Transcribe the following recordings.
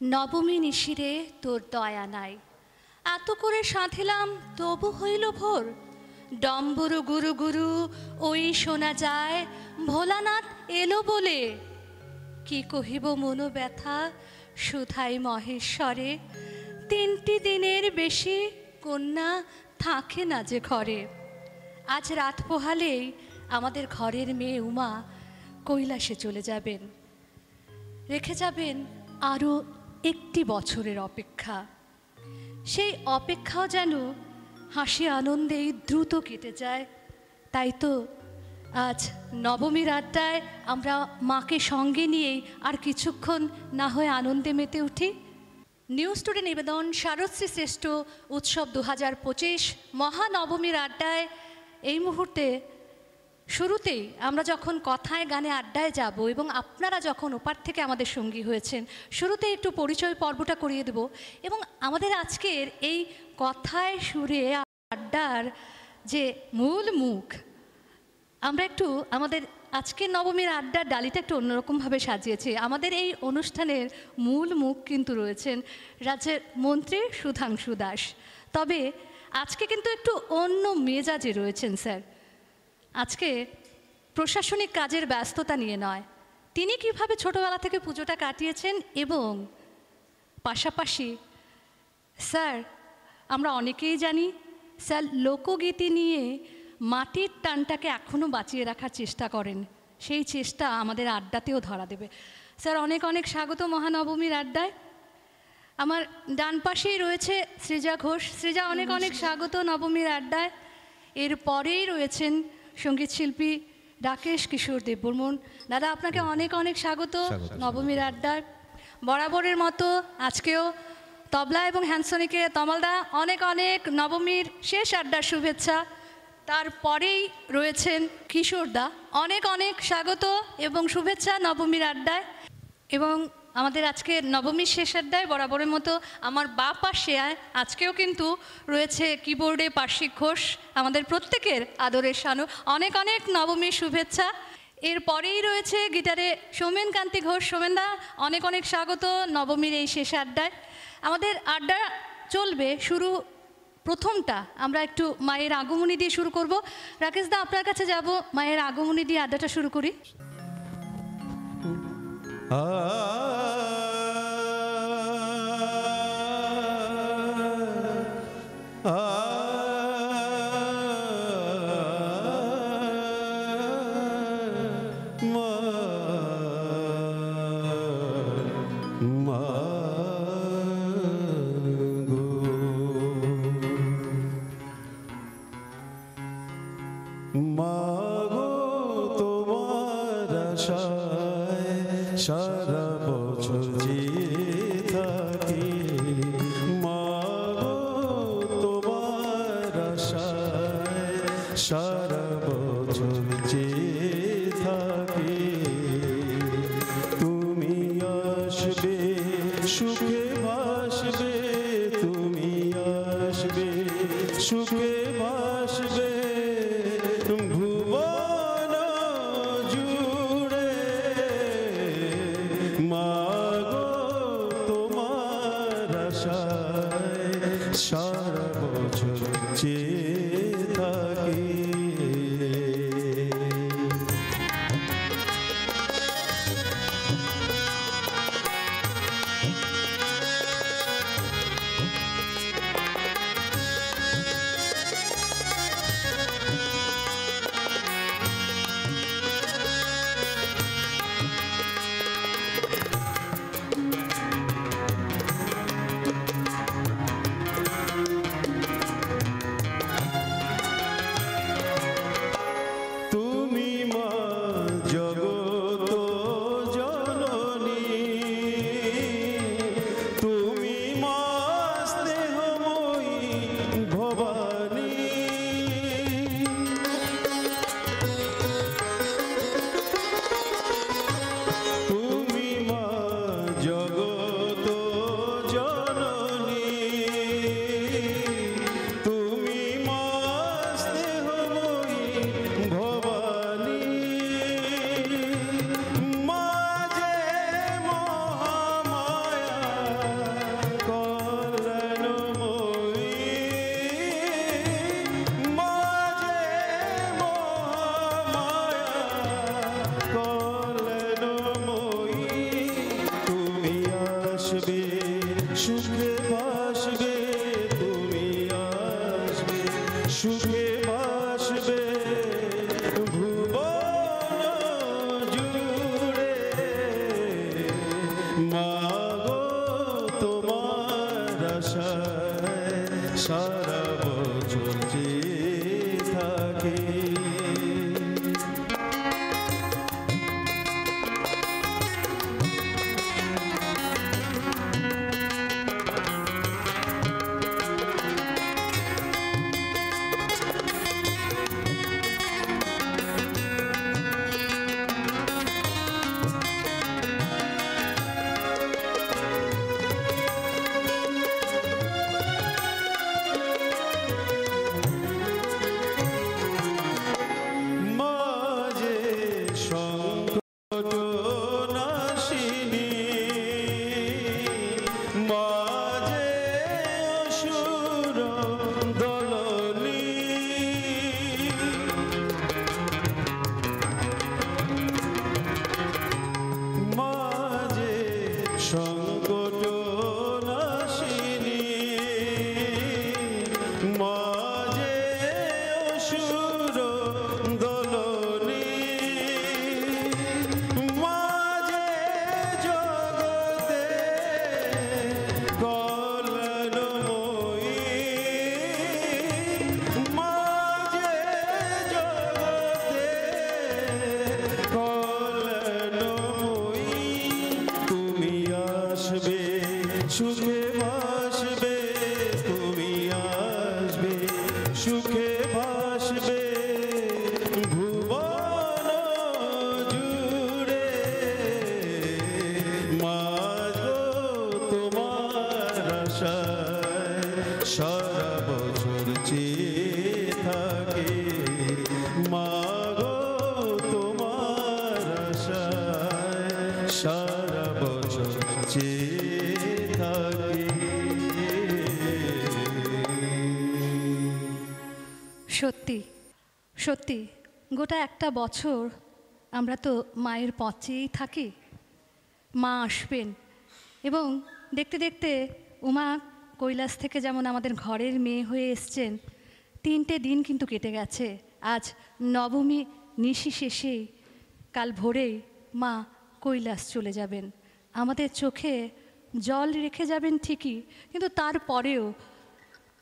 নবমী নিশিরে তোর দয়া নাই, এত করে সাধিলাম তবু হইল ভোর। ডম্বরু গুরু গুরু ওই শোনা যায়, ভোলানাথ এলো বলে। কি কহিব মনো ব্যথা সুধাই মহেশ্বরে, 3টি দিনের বেশি কন্যা থাকে না যে ঘরে। আজ রাত পোহালেই আমাদের ঘরের মেয়ে উমা কৈলাসে চলে যাবেন, রেখে যাবেন আরও 1টি বছরের অপেক্ষা। সেই অপেক্ষাও যেন হাসি আনন্দেই দ্রুত কেটে যায়। তাই তো আজ নবমীর আড্ডায় আমরা মাকে সঙ্গে নিয়েই আর কিছুক্ষণ না হয়ে আনন্দে মেতে উঠি। নিউজ টুডে নিবেদন শারদশ্রী শ্রেষ্ঠ উৎসব 2025 মহানবমীর আড্ডায় এই মুহূর্তে শুরুতেই আমরা যখন কথায় গানে আড্ডায় যাব এবং আপনারা যখন ওপার থেকে আমাদের সঙ্গী হয়েছেন, শুরুতেই একটু পরিচয় পর্বটা করিয়ে দেব। এবং আমাদের আজকের এই কথায় সুরে আড্ডার যে মূল মুখ, আমরা একটু আমাদের আজকের নবমীর আড্ডার ডালিটা একটু অন্যরকমভাবে সাজিয়েছি। আমাদের এই অনুষ্ঠানের মূল মুখ কিন্তু রয়েছেন রাজ্যের মন্ত্রী সুধাংশু দাস। তবে আজকে কিন্তু একটু অন্য মেজাজে রয়েছেন স্যার। আজকে প্রশাসনিক কাজের ব্যস্ততা নিয়ে নয়, তিনি কিভাবে ছোটবেলা থেকে পুজোটা কাটিয়েছেন এবং পাশাপাশি স্যার আমরা অনেকেই জানি স্যার লোকগীতি নিয়ে মাটির টানটাকে এখনও বাঁচিয়ে রাখার চেষ্টা করেন। সেই চেষ্টা আমাদের আড্ডাতেও ধরা দেবে। স্যার অনেক অনেক স্বাগত মহানবমীর আড্ডায়। আমার ডান পাশেই রয়েছে সৃজা ঘোষ। সৃজা অনেক অনেক স্বাগত নবমীর আড্ডায়। এরপরেই রয়েছেন সঙ্গীত শিল্পী রাকেশ কিশোর দেববর্মন। দাদা আপনাকে অনেক অনেক স্বাগত নবমীর আড্ডায়। বরাবরের মতো আজকেও তবলা এবং হ্যান্সনিকে তমালদা অনেক অনেক নবমীর শেষ আড্ডার শুভেচ্ছা। তারপরেই রয়েছেন কিশোরদা, অনেক অনেক স্বাগত এবং শুভেচ্ছা নবমীর আড্ডায়। এবং আমাদের আজকে নবমীর শেষ আড্ডায় বরাবরের মতো আমার বা পাশে আজকেও কিন্তু রয়েছে কিবোর্ডে পার্শ্বিক ঘোষ, আমাদের প্রত্যেকের আদরের শানু। অনেক অনেক নবমীর শুভেচ্ছা। এরপরেই রয়েছে গিটারে সৌমেন কান্তি ঘোষ। সৌমেনদা অনেক অনেক স্বাগত নবমীর এই শেষ আড্ডায়। আমাদের আড্ডা চলবে শুরু প্রথমটা আমরা একটু মায়ের আগমনী দিয়ে শুরু করব। রাকেশদা আপনার কাছে যাব, মায়ের আগমনী দিয়ে আড্ডাটা শুরু করি। সারা বছর যে থাকি মাগো তোমার আশায়, সারা বছর যে থাকি তুমি আসবে সুখে ভাসবে, তুমি আসবে সুখে ভাসবে ভুবন জুড়ে মাগো তোমার আশায় সারা বছর চেয়ে থাকি। আসবে সুখে ভাসবে তুমি আসবে সুখে ভাসবে ভুবন জুড়ে মা গো তোমার আশায় সারা বছর চেয়ে থাকি। মাঝে সংকট নাশিনী মাঝে অসুর দলনী মাঝে সংকট নাশিনী মাঝে অসুর দলনী মাঝে জগতে কল্যাণময়ী মাঝে জগতে কল্যাণময়ী তুমি আসবে সুখে ভাসবে তুমি আসবে সুখে ভাসবে ভুবন জুড়ে মা গো তোমার আশায় সারা বছর চেয়ে থাকে মা গো তোমার আশায় সারা বছর চেয়ে থাকে। সত্যি সত্যি গোটা একটা বছর আমরা তো মায়ের পথেই থাকি। মা আসবেন এবং দেখতে দেখতে উমা কৈলাস থেকে যেমন আমাদের ঘরের মেয়ে হয়ে এসছেন, 3টে দিন কিন্তু কেটে গেছে। আজ নবমী নিশি শেষেই কাল ভোরেই মা কৈলাস চলে যাবেন। আমাদের চোখে জল রেখে যাবেন ঠিকই, কিন্তু তারপরেও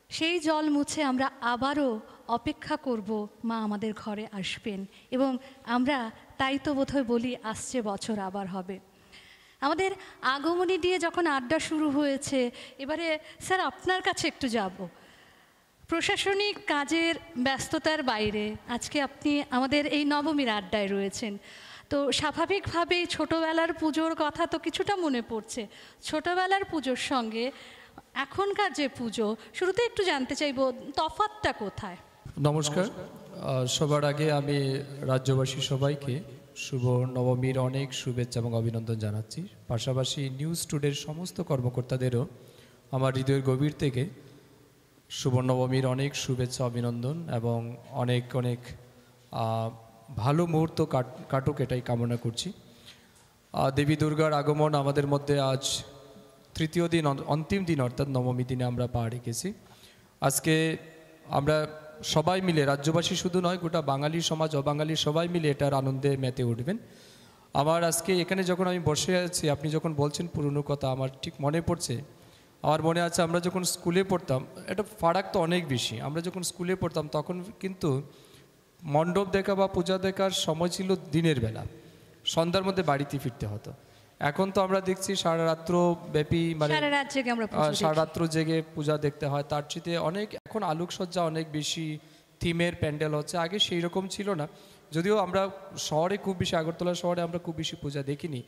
সেই জল মুছে আমরা আবারও অপেক্ষা করব মা আমাদের ঘরে আসবেন, এবং আমরা তাই তো বোধহয় বলি আসছে বছর আবার হবে। আমাদের আগমনী দিয়ে যখন আড্ডা শুরু হয়েছে, এবারে স্যার আপনার কাছে একটু যাব। প্রশাসনিক কাজের ব্যস্ততার বাইরে আজকে আপনি আমাদের এই নবমীর আড্ডায় রয়েছেন, তো স্বাভাবিকভাবেই ছোটোবেলার পুজোর কথা তো কিছুটা মনে পড়ছে। ছোটোবেলার পুজোর সঙ্গে এখনকার যে পুজো, শুরুতে একটু জানতে চাইব তফাৎটা কোথায়? নমস্কার, সবার আগে আমি রাজ্যবাসী সবাইকে শুভ নবমীর অনেক শুভেচ্ছা এবং অভিনন্দন জানাচ্ছি। পাশাপাশি নিউজ টুডের সমস্ত কর্মকর্তাদেরও আমার হৃদয়ের গভীর থেকে শুভ নবমীর অনেক শুভেচ্ছা অভিনন্দন এবং অনেক অনেক ভালো মুহূর্ত কাটুক এটাই কামনা করছি। দেবী দুর্গার আগমন আমাদের মধ্যে আজ তৃতীয় দিন, অন্তিম দিন অর্থাৎ নবমী দিনে আমরা পা রেখেছি। আজকে আমরা সবাই মিলে, রাজ্যবাসী শুধু নয়, গোটা বাঙালি সমাজ অবাঙালি সবাই মিলে এটার আনন্দে মেতে উঠবেন। আমার আজকে এখানে যখন আমি বসে আছি, আপনি যখন বলছেন পুরনো কথা, আমার ঠিক মনে পড়ছে। আমার মনে আছে আমরা যখন স্কুলে পড়তাম, এটা ফারাক তো অনেক বেশি। আমরা যখন স্কুলে পড়তাম তখন কিন্তু মণ্ডপ দেখা বা পূজা দেখার সময় ছিল দিনের বেলা, সন্ধ্যার মধ্যে বাড়িতে ফিরতে হতো। এখন তো আমরা দেখছি সারা রাত্র ব্যাপী, মানে সারা রাত্র জেগে পূজা দেখতে হয়। তার চেয়ে অনেক এখন আলোকসজ্জা অনেক বেশি, থিমের প্যান্ডেল হচ্ছে, আগে সেই রকম ছিল না। যদিও আমরা শহরে খুব বেশি, আগরতলা শহরে আমরা খুব বেশি পূজা দেখিনি।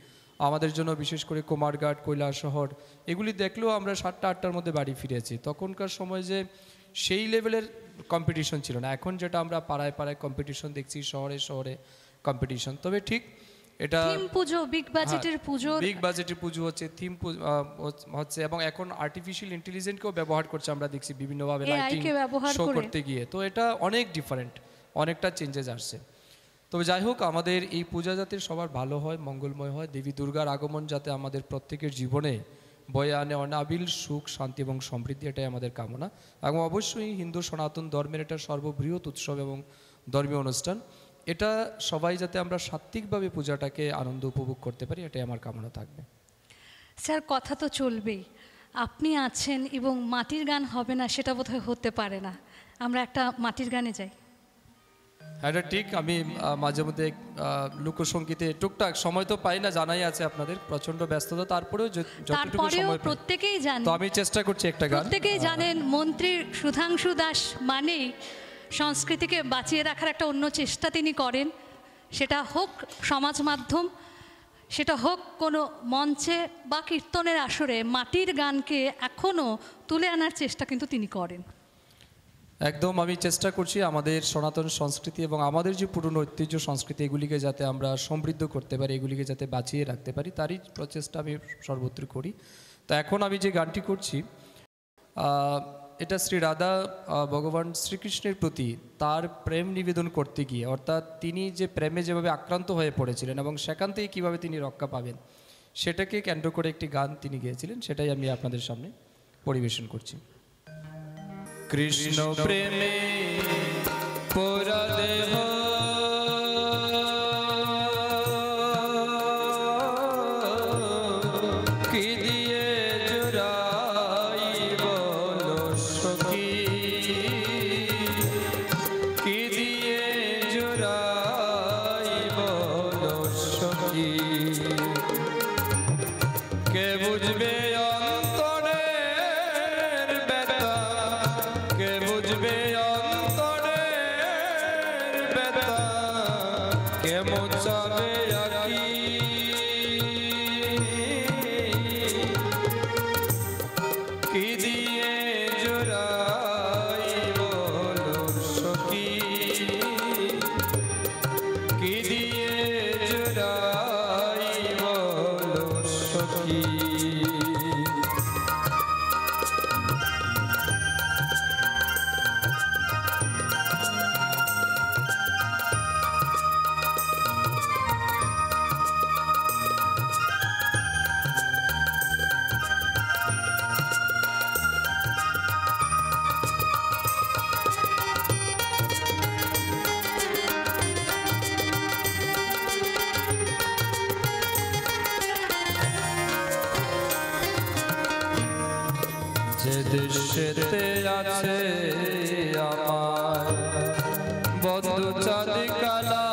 আমাদের জন্য বিশেষ করে কুমারঘাট, কৈলাসহর এগুলি দেখলেও আমরা 7টা-8টার মধ্যে বাড়ি ফিরেছি। তখনকার সময় যে সেই লেভেলের কম্পিটিশন ছিল না। এখন যেটা আমরা পাড়ায় পাড়ায় কম্পিটিশন দেখছি, শহরে শহরে কম্পিটিশন। তবে ঠিক এটা পুজো, বিগ বাজেটের পুজো হচ্ছে, থিম হচ্ছে, এবং এখন আর্টিফিশিয়াল ইন্টেলিজেন্সকেও ব্যবহার করছে আমরা দেখছি বিভিন্নভাবে লাইটিং শো করতে গিয়ে। তো এটা অনেক ডিফারেন্ট, অনেকটা চেঞ্জেস আসছে। তবে যাই হোক, আমাদের এই পূজা যাতে সবার ভালো হয়, মঙ্গলময় হয়, দেবী দুর্গার আগমন যাতে আমাদের প্রত্যেকের জীবনে বয়ে আনে অনাবিল সুখ, শান্তি এবং সমৃদ্ধি, এটাই আমাদের কামনা। এবং অবশ্যই হিন্দু সনাতন ধর্মের এটা সর্ববৃহৎ উৎসব এবং ধর্মীয় অনুষ্ঠান, এটা সবাই যাতে আমরা সাত্ত্বিকভাবে পূজাটাকে আনন্দ উপভোগ করতে পারি, এটাই আমার কামনা থাকবে। স্যার, কথা তো চলবেই, আপনি আছেন এবং মাটির গান হবে না সেটা বোধহয় হতে পারে না। আমরা একটা মাটির গানে যাই। এটা ঠিক, আমি মাঝে মধ্যে লোকসঙ্গীতে টুকটাক সময় তো পাই না, জানাই আছে আপনাদের প্রচন্ড ব্যস্ততা, তারপরেও যতটুকু সময় প্রত্যেকেই জানেন, তো আমি চেষ্টা করছি একটা গান। প্রত্যেকেই জানেন মন্ত্রী সুধাংশু দাস মানেই সংস্কৃতিকে বাঁচিয়ে রাখার একটা অন্য চেষ্টা তিনি করেন, সেটা হোক সমাজ মাধ্যম, সেটা হোক কোনো মঞ্চে বা কীর্তনের আসরে, মাটির গানকে এখনও তুলে আনার চেষ্টা কিন্তু তিনি করেন। একদম, আমি চেষ্টা করছি আমাদের সনাতন সংস্কৃতি এবং আমাদের যে পুরনো ঐতিহ্য সংস্কৃতি, এগুলিকে যাতে আমরা সমৃদ্ধ করতে পারি, এগুলিকে যাতে বাঁচিয়ে রাখতে পারি, তারই প্রচেষ্টা আমি সর্বত্র করি। তো এখন আমি যে গানটি করছি, এটা শ্রী রাধা ভগবান শ্রীকৃষ্ণের প্রতি তার প্রেম নিবেদন করতে গিয়ে, অর্থাৎ তিনি যে প্রেমে যেভাবে আক্রান্ত হয়ে পড়েছিলেন এবং সেখান থেকে কীভাবে তিনি রক্ষা পাবেন, সেটাকে কেন্দ্র করে একটি গান তিনি গেয়েছিলেন, সেটাই আমি আপনাদের সামনে পরিবেশন করছি। কৃষ্ণ প্রেমে পুরা দেহ কি দিয়ে জোড়াই বলো সখী, কি দিয়ে জোড়াই বলো সখী, কে বুঝবে অন্তরের ব্যথা, কে বুঝবে অন্তরের ব্যথা, কে মোচাবে আকি, কি দিয়ে জোড়াই বলো সখী, কি দিয়ে জোড়াই বলো সখী। যে দেশেতে আছে আমার বন্ধু চাঁদি কালা,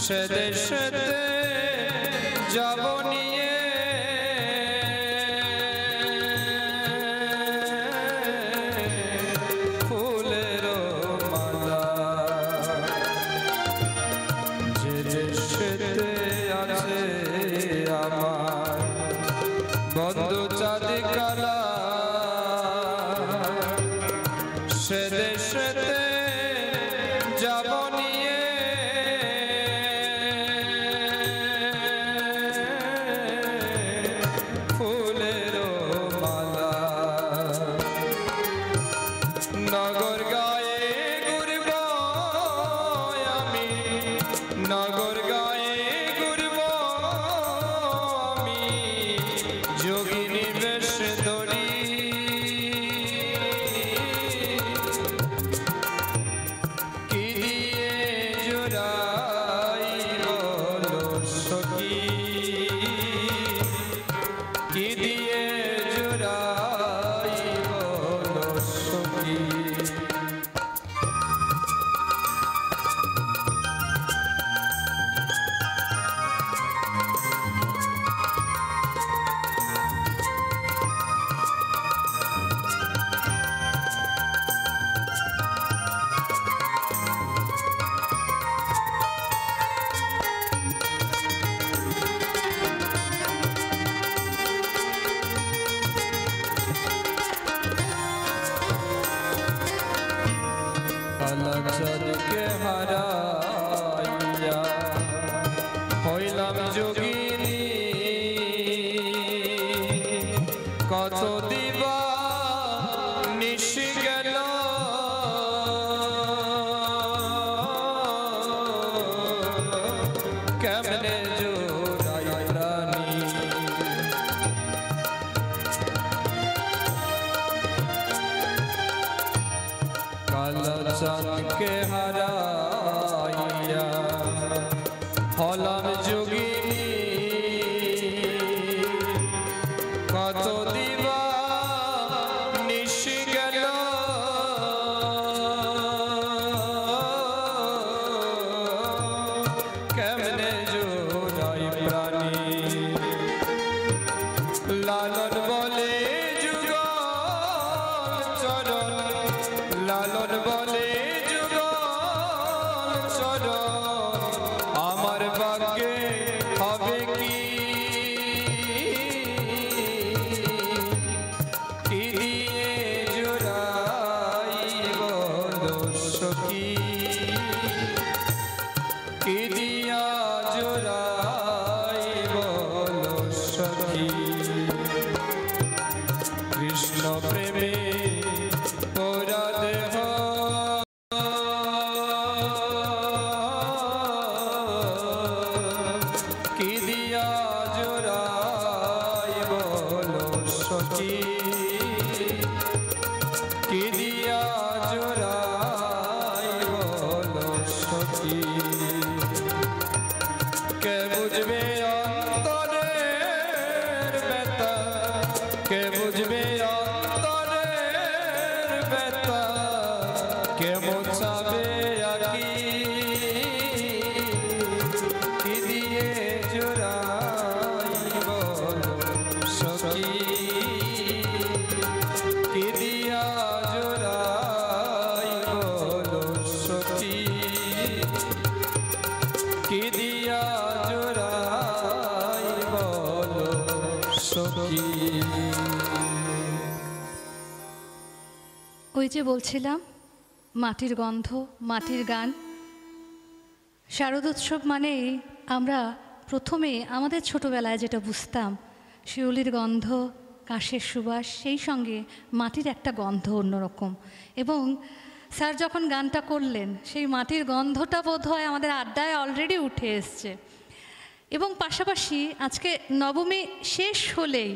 সে দেশেতে যাব নিয়ে ফুলের মালা, যে দেশেতে আছে আমার বন্ধু চাঁদি কালা, সে দেশেতে যাব নিয়ে ফুলের মালা, নগর গায়ে ঘুরব আমি, নগর গায়ে ঘুরব আমি, যোগিনী বেশ ধরি, কি দিয়ে জোড়াই বলো সখী, কি দিয়ে জোড়াই বলো সখী। কালাচাঁদকে হারাইয়া হইলাম যোগিনী, কত দিবা নিশি গেল কেমনে জোড়াই প্রাণী, চাঁদকে হারাইয়া হলাম যোগিনী কত দিবা নিশি গেল কেমনে জোড়াই প্রাণী লালন বলে যুগল চরণ লালন বলে যুগল চরণ আমার ভাগ্যে হবে কি দিয়ে জোড়াইব সখী কি দিয়া জোড়াইব সখী কৃষ্ণ প্রেমে পোরা দেহ কি দিয়া জোড়াইব সখী কি দিয়া জোড়াইব সখী কে বুঝবে অন্তরের ব্যথা কে বুঝবে অন্তরের ব্যথা কে মোছাবে আকি কি দিয়ে জোড়াইব সখী কি দিয়া জোড়াইব সখী কি দিয়া জোড়াইব সখী। ওই যে বলছিলাম মাটির গন্ধ, মাটির গান। শারদোৎসব মানেই আমরা প্রথমে আমাদের ছোটবেলায় যেটা বুঝতাম, শিউলির গন্ধ, কাশের সুবাস, সেই সঙ্গে মাটির একটা গন্ধ অন্যরকম। এবং স্যার যখন গানটা করলেন, সেই মাটির গন্ধটা বোধ হয় আমাদের আড্ডায় অলরেডি উঠে এসছে। এবং পাশাপাশি আজকে নবমী শেষ হলেই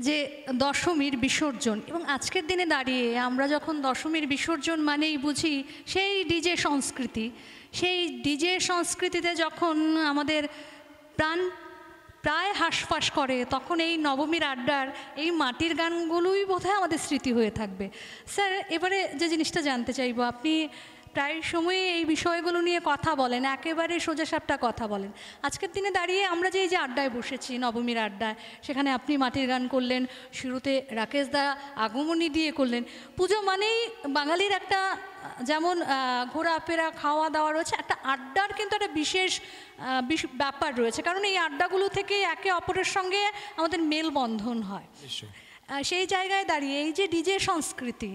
যে দশমীর বিসর্জন, এবং আজকের দিনে দাঁড়িয়ে আমরা যখন দশমীর বিসর্জন মানেই বুঝি সেই ডিজে সংস্কৃতি, সেই ডিজে সংস্কৃতিতে যখন আমাদের প্রাণ প্রায় হাঁসফাঁস করে, তখন এই নবমীর আড্ডার এই মাটির গানগুলোই বোধহয় আমাদের স্মৃতি হয়ে থাকবে। স্যার, এবারে যে জিনিসটা জানতে চাইবো, আপনি প্রায় সময়ে এই বিষয়গুলো নিয়ে কথা বলেন, একেবারে সোজাসাপটা কথা বলেন। আজকের দিনে দাঁড়িয়ে আমরা যে এই যে আড্ডায় বসেছি, নবমীর আড্ডায়, সেখানে আপনি মাটির গান করলেন, শুরুতে রাকেশ দা আগমনী দিয়ে করলেন। পুজো মানেই বাঙালির একটা যেমন ঘোরাফেরা, খাওয়া দাওয়া রয়েছে, একটা আড্ডার কিন্তু একটা বিশেষ ব্যাপার রয়েছে, কারণ এই আড্ডাগুলো থেকে একে অপরের সঙ্গে আমাদের মেলবন্ধন হয়। সেই জায়গায় দাঁড়িয়ে এই যে ডিজে সংস্কৃতি,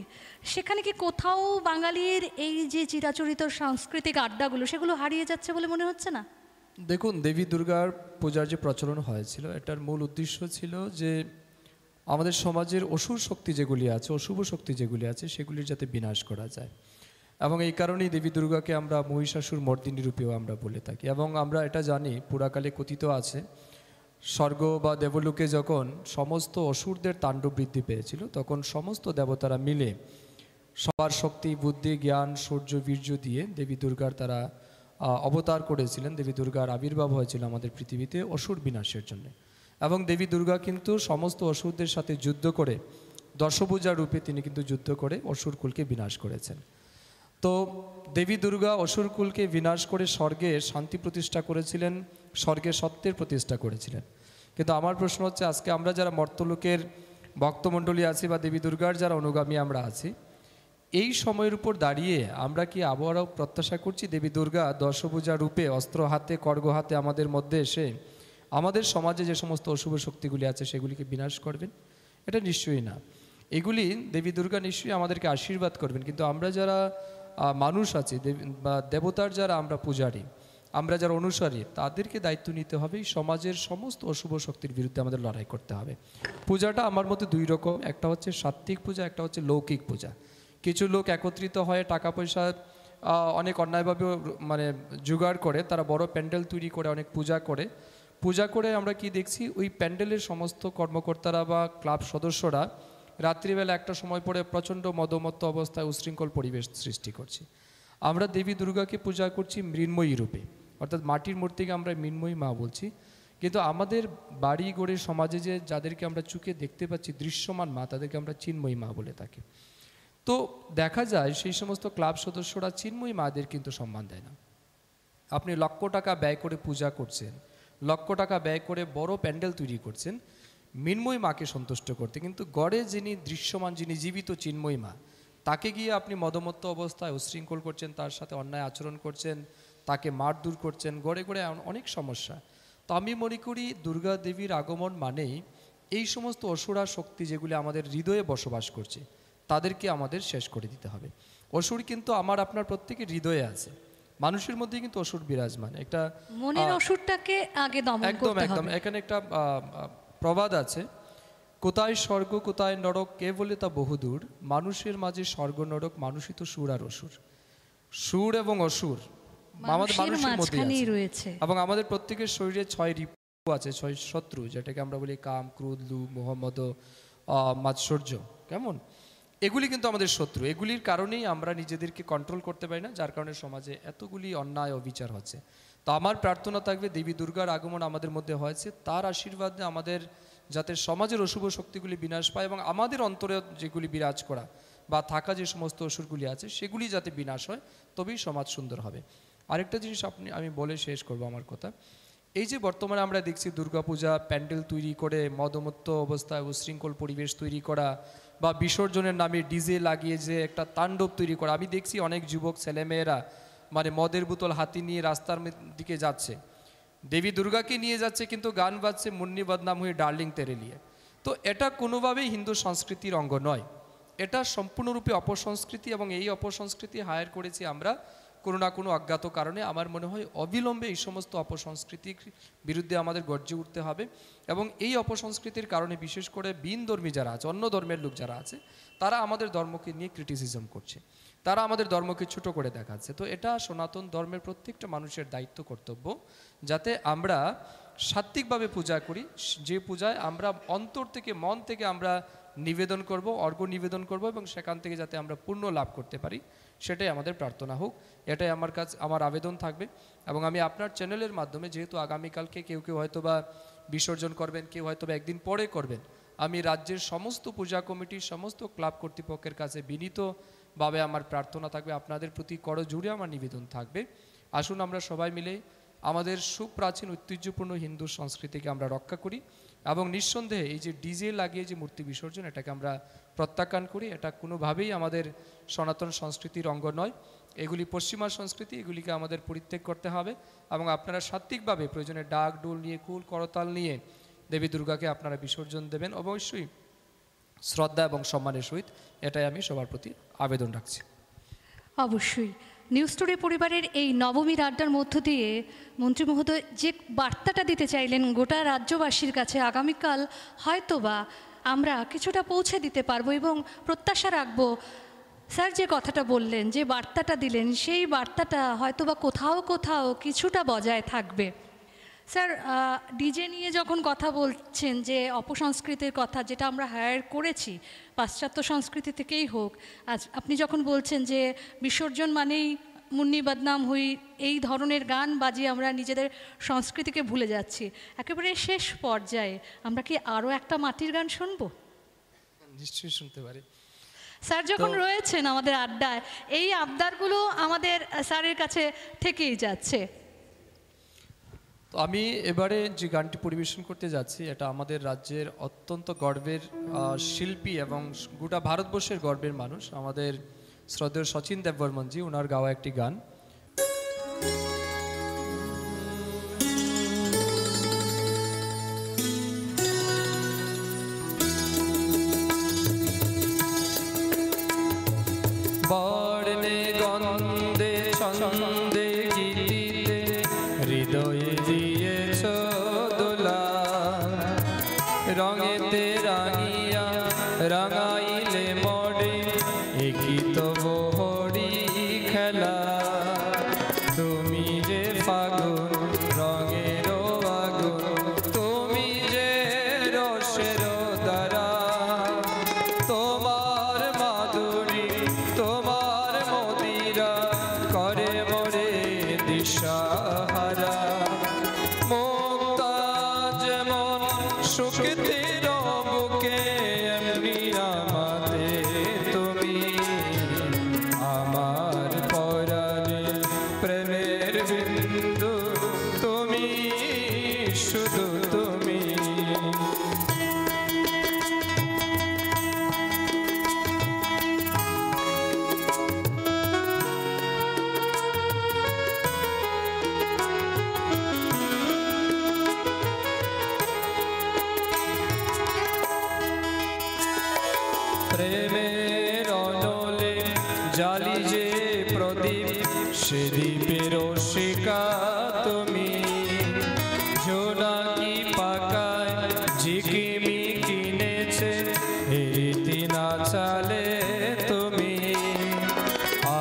সেখানে কি কোথাও বাঙালির এই যে চিরাচরিত সাংস্কৃতিক আড্ডাগুলো, সেগুলো হারিয়ে যাচ্ছে বলে মনে হচ্ছে না? দেখুন, দেবী দুর্গার পূজার যে প্রচলন হয়েছিল, এটার মূল উদ্দেশ্য ছিল যে আমাদের সমাজের অসুর শক্তি যেগুলি আছে, অশুভ শক্তি যেগুলি আছে, সেগুলির যাতে বিনাশ করা যায়। এবং এই কারণেই দেবী দুর্গাকে আমরা মহিষাসুর মর্দিনী রূপেও আমরা বলে থাকি। এবং আমরা এটা জানি, পুরাকালে কথিত আছে, স্বর্গ বা দেবলোকে যখন সমস্ত অসুরদের তাণ্ডব বৃদ্ধি পেয়েছিল, তখন সমস্ত দেবতারা মিলে সবার শক্তি, বুদ্ধি, জ্ঞান, শৌর্য, বীর্য দিয়ে দেবী দুর্গার তারা অবতার করেছিলেন। দেবী দুর্গার আবির্ভাব হয়েছিল আমাদের পৃথিবীতে অসুর বিনাশের জন্য। এবং দেবী দুর্গা কিন্তু সমস্ত অসুরদের সাথে যুদ্ধ করে, দশভুজা রূপে তিনি কিন্তু যুদ্ধ করে অসুরকুলকে বিনাশ করেছেন। তো দেবী দুর্গা অসুরকুলকে বিনাশ করে স্বর্গে শান্তি প্রতিষ্ঠা করেছিলেন, স্বর্গে সত্যের প্রতিষ্ঠা করেছিলেন। কিন্তু আমার প্রশ্ন হচ্ছে, আজকে আমরা যারা মর্তলোকের ভক্তমণ্ডলী আছি বা দেবী দুর্গার যারা অনুগামী আমরা আছি, এই সময়ের উপর দাঁড়িয়ে আমরা কি আবারও প্রত্যাশা করছি দেবী দুর্গা দশভুজা রূপে অস্ত্র হাতে, খড়গ হাতে আমাদের মধ্যে এসে আমাদের সমাজে যে সমস্ত অশুভ শক্তিগুলি আছে সেগুলিকে বিনাশ করবেন? এটা নিশ্চয়ই না। এগুলি দেবী দুর্গা নিশ্চয়ই আমাদেরকে আশীর্বাদ করবেন, কিন্তু আমরা যারা মানুষ আছি বা দেবতার যারা আমরা পূজারী, আমরা যারা অনুসারী, তাদেরকে দায়িত্ব নিতে হবে সমাজের সমস্ত অশুভ শক্তির বিরুদ্ধে আমাদের লড়াই করতে হবে। পূজাটা আমার মতে দুই রকম, একটা হচ্ছে সাত্ত্বিক পূজা, একটা হচ্ছে লৌকিক পূজা। কিছু লোক একত্রিত হয়ে টাকা পয়সা অনেক অন্যায়ভাবে মানে জোগাড় করে, তারা বড় প্যান্ডেল তৈরি করে অনেক পূজা করে আমরা কি দেখছি, ওই প্যান্ডেলের সমস্ত কর্মকর্তারা বা ক্লাব সদস্যরা রাত্রিবেলা একটা সময় পরে প্রচণ্ড মদমত্ত অবস্থায় উশৃঙ্খল পরিবেশ সৃষ্টি করছি। আমরা দেবী দুর্গাকে পূজা করছি মৃন্ময়ী রূপে, অর্থাৎ মাটির মূর্তিকে আমরা মৃন্ময়ী মা বলছি। কিন্তু আমাদের বাড়ি গড়ে সমাজে যে যাদেরকে আমরা চোখে দেখতে পাচ্ছি দৃশ্যমান মা, তাদেরকে আমরা চিন্ময়ী মা বলে থাকি। তো দেখা যায় সেই সমস্ত ক্লাব সদস্যরা চিন্ময়ী মাদের কিন্তু সম্মান দেয় না। আপনি লক্ষ টাকা ব্যয় করে পূজা করছেন, লক্ষ টাকা ব্যয় করে বড় প্যান্ডেল তৈরি করছেন মৃন্ময়ী মাকে সন্তুষ্ট করতে, কিন্তু গড়ে যিনি দৃশ্যমান, যিনি জীবিত চিন্ময়ী মা, তাকে গিয়ে আপনি মদমত্ত অবস্থায় উশৃঙ্খল করছেন, তার সাথে অন্যায় আচরণ করছেন, তাকে মারধর করছেন, গড়ে গড়ে অনেক সমস্যা। তো আমি মনে করি দুর্গা দেবীর আগমন মানেই এই সমস্ত অসুরা শক্তি যেগুলি আমাদের হৃদয়ে বসবাস করছে তাদেরকে আমাদের শেষ করে দিতে হবে। অসুর কিন্তু আমার আপনার প্রত্যেকের হৃদয়ে আছে, মানুষের মধ্যে কিন্তু অসুর বিরাজমান। একটা মনের অসুরটাকে আগে দমন একদম করতে একদম হবে। এখানে একটা প্রবাদ আছে, কোথায় স্বর্গ কোথায় নরক কে বলে তা বহুদূর, মানুষের মাঝে স্বর্গ নরক মানুষই তো সুর আর অসুর। সুর এবং অসুর আমাদের মানুষের মধ্যেই রয়েছে, এবং আমাদের প্রত্যেকের শরীরে 6 রিপু আছে, 6 শত্রু, যেটাকে আমরা বলি কাম, ক্রোধ, লোভ, মোহ, মদ, মাৎসর্য। কেমন এগুলি কিন্তু আমাদের শত্রু। এগুলির কারণেই আমরা নিজেদেরকে কন্ট্রোল করতে পারি না, যার কারণে সমাজে এতগুলি অন্যায় অবিচার হচ্ছে। তো আমার প্রার্থনা থাকবে দেবী দুর্গার আগমন আমাদের মধ্যে হয়েছে, তার আশীর্বাদে আমাদের যাতে সমাজের অশুভ শক্তিগুলি বিনাশ পায় এবং আমাদের অন্তরে যেগুলি বিরাজ করা বা থাকা যে সমস্ত অসুরগুলি আছে সেগুলি যাতে বিনাশ হয়, তবেই সমাজ সুন্দর হবে। আরেকটা জিনিস আমি বলে শেষ করব আমার কথা। এই যে বর্তমানে আমরা দেখছি দুর্গাপূজা প্যান্ডেল তৈরি করে মদমত্ত অবস্থায় উশৃঙ্খল পরিবেশ তৈরি করা বা বিসর্জনের নামে ডিজে লাগিয়ে যে একটা তাণ্ডব তৈরি করা, আমি দেখছি অনেক যুবক ছেলেমেয়েরা মানে মদের বোতল হাতি নিয়ে রাস্তার দিকে যাচ্ছে, দেবী দুর্গাকে নিয়ে যাচ্ছে, কিন্তু গান বাজছে মুন্নি বদনাম হয়ে ডার্লিং তেরে লিয়ে। তো এটা কোনোভাবেই হিন্দু সংস্কৃতির অঙ্গ নয়, এটা সম্পূর্ণরূপে অপসংস্কৃতি এবং এই অপসংস্কৃতি হায়ার করেছি আমরা কোনো না কোনো অজ্ঞাত কারণে। আমার মনে হয় অবিলম্বে এই সমস্ত অপসংস্কৃতির বিরুদ্ধে আমাদের গর্জে উঠতে হবে এবং এই অপসংস্কৃতির কারণে বিশেষ করে বিনধর্মী যারা আছে, অন্য ধর্মের লোক যারা আছে, তারা আমাদের ধর্মকে নিয়ে ক্রিটিসিজম করছে, তারা আমাদের ধর্মকে ছোট করে দেখাচ্ছে। তো এটা সনাতন ধর্মের প্রত্যেকটা মানুষের দায়িত্ব কর্তব্য যাতে আমরা সাত্ত্বিকভাবে পূজা করি, যে পূজায় আমরা অন্তর থেকে মন থেকে আমরা নিবেদন করব, অর্ঘ্য নিবেদন করব এবং সেখান থেকে যাতে আমরা পূর্ণ লাভ করতে পারি, সেটাই আমাদের প্রার্থনা হোক। এটাই আমার আবেদন থাকবে। এবং আমি আপনার চ্যানেলের মাধ্যমে, যেহেতু আগামীকালকে কেউ কেউ হয়তো বা বিসর্জন করবেন, কেউ হয়তো বা একদিন পরে করবেন, আমি রাজ্যের সমস্ত পূজা কমিটির সমস্ত ক্লাব কর্তৃপক্ষের কাছে বিনীতভাবে আমার প্রার্থনা থাকবে, আপনাদের প্রতি করজোড়ে আমার নিবেদন থাকবে, আসুন আমরা সবাই মিলে আমাদের সুপ্রাচীন ঐতিহ্যপূর্ণ হিন্দু সংস্কৃতিকে আমরা রক্ষা করি এবং নিঃসন্দেহে এই যে ডিজে লাগিয়ে যে মূর্তি বিসর্জন, এটাকে আমরা প্রত্যাখ্যান করি। এটা কোনোভাবেই আমাদের সনাতন সংস্কৃতির অঙ্গ নয়, এগুলি পশ্চিমা সংস্কৃতি, এগুলিকে আমাদের পরিত্যাগ করতে হবে এবং আপনারা সাত্ত্বিকভাবে প্রয়োজনে ডাক ডোল নিয়ে, কুল করতাল নিয়ে দেবী দুর্গাকে আপনারা বিসর্জন দেবেন, অবশ্যই শ্রদ্ধা এবং সম্মানের সহিত। এটাই আমি সবার প্রতি আবেদন রাখছি। অবশ্যই নিউজ টুডে পরিবারের এই নবমীর আড্ডার মধ্য দিয়ে মন্ত্রী মহোদয় যে বার্তাটা দিতে চাইলেন গোটা রাজ্যবাসীর কাছে, আগামীকাল হয়তোবা আমরা কিছুটা পৌঁছে দিতে পারবো এবং প্রত্যাশা রাখবো স্যার যে কথাটা বললেন, যে বার্তাটা দিলেন, সেই বার্তাটা হয়তোবা কোথাও কোথাও কিছুটা বজায় থাকবে। স্যার ডিজে নিয়ে যখন কথা বলছেন, যে অপসংস্কৃতির কথা যেটা আমরা হায়ার করেছি পাশ্চাত্য সংস্কৃতি থেকেই হোক, আজ আপনি যখন বলছেন যে বিসর্জন মানেই মুন্নি বদনাম হই, এই ধরনের গান বাজিয়ে আমরা নিজেদের সংস্কৃতিকে ভুলে যাচ্ছি, একেবারে শেষ পর্যায়ে আমরা কি আরও একটা মাটির গান শুনবো? নিশ্চয়ই শুনতে পারি। স্যার যখন রয়েছেন আমাদের আড্ডায়, এই আবদারগুলো আমাদের স্যারের কাছে থেকেই যাচ্ছে। তো আমি এবারে যে গানটি পরিবেশন করতে যাচ্ছি, এটা আমাদের রাজ্যের অত্যন্ত গর্বের শিল্পী এবং গোটা ভারতবর্ষের গর্বের মানুষ, আমাদের শ্রদ্ধেয় শচীন দেববর্মনজি, ওনার গাওয়া একটি গান। বর্ণে গন্ধে ছন্দে গীতিতে হৃদয়ে দিয়েছ দোলা, রঙেতে রাঙিয়া রাঙাইলে মরে একই তো বহরি খেলা। তুমি যে ফাগুন রঙের আগুন, তুমি যে রসের দ্বারা, শক্তির বুকে এমনি আমাতে তুমি আমার পরাণে প্রেমের বিন্দু তুমি শুধু তুমি প্রেমের অনলে জালি যে প্রদীপ সে দ্বীপের শিকা তুমি জোনাকি পাকায় ঝিকিমি কিনেছে রীতি না চালে তুমি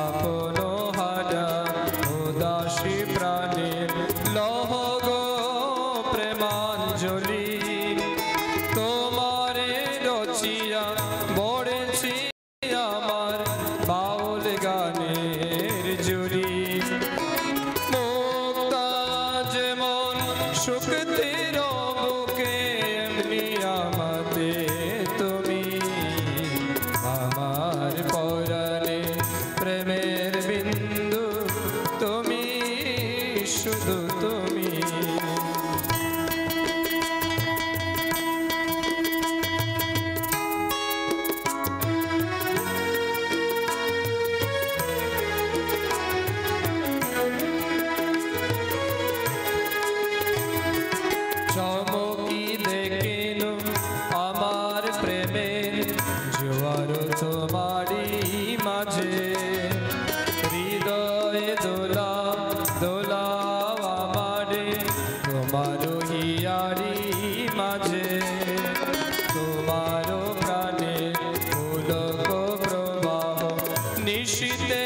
আপন হারা উদাসী প্রাণের লহগ প্রেমাঞ্জলি তোমারে রচিয়া বড়েছি আমার বাউল গানের জুড়ি মুক্তা যেমন শক্তির বুকে এমনি আমাতে তুমি আমার পরাণে প্রেমের বিন্দু তুমি শুধু তুমি চমকি দেখিল আমার প্রেমের জোয়ার তোমারি মাঝে হৃদয়ে দোলা দোলা আমারে তোমার হিয়ারি মাঝে তোমার প্রাণে পুলক প্রবাহ নিশীতে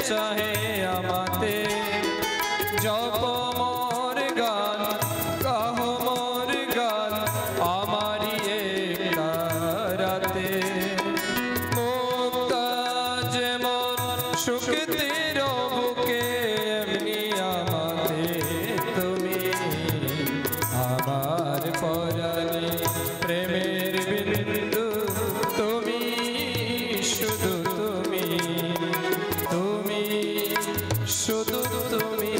চাহে আমাতে জপ মোর গান কাহ মোর গান আমারি একটা রাতে মুক্তা যেমন শক্তির বুকে এমনি আমাতে তুমি আমার পরাণে প্রেমের বিন্দু তুমি শুধু তুমি তুমি শুধু তুমি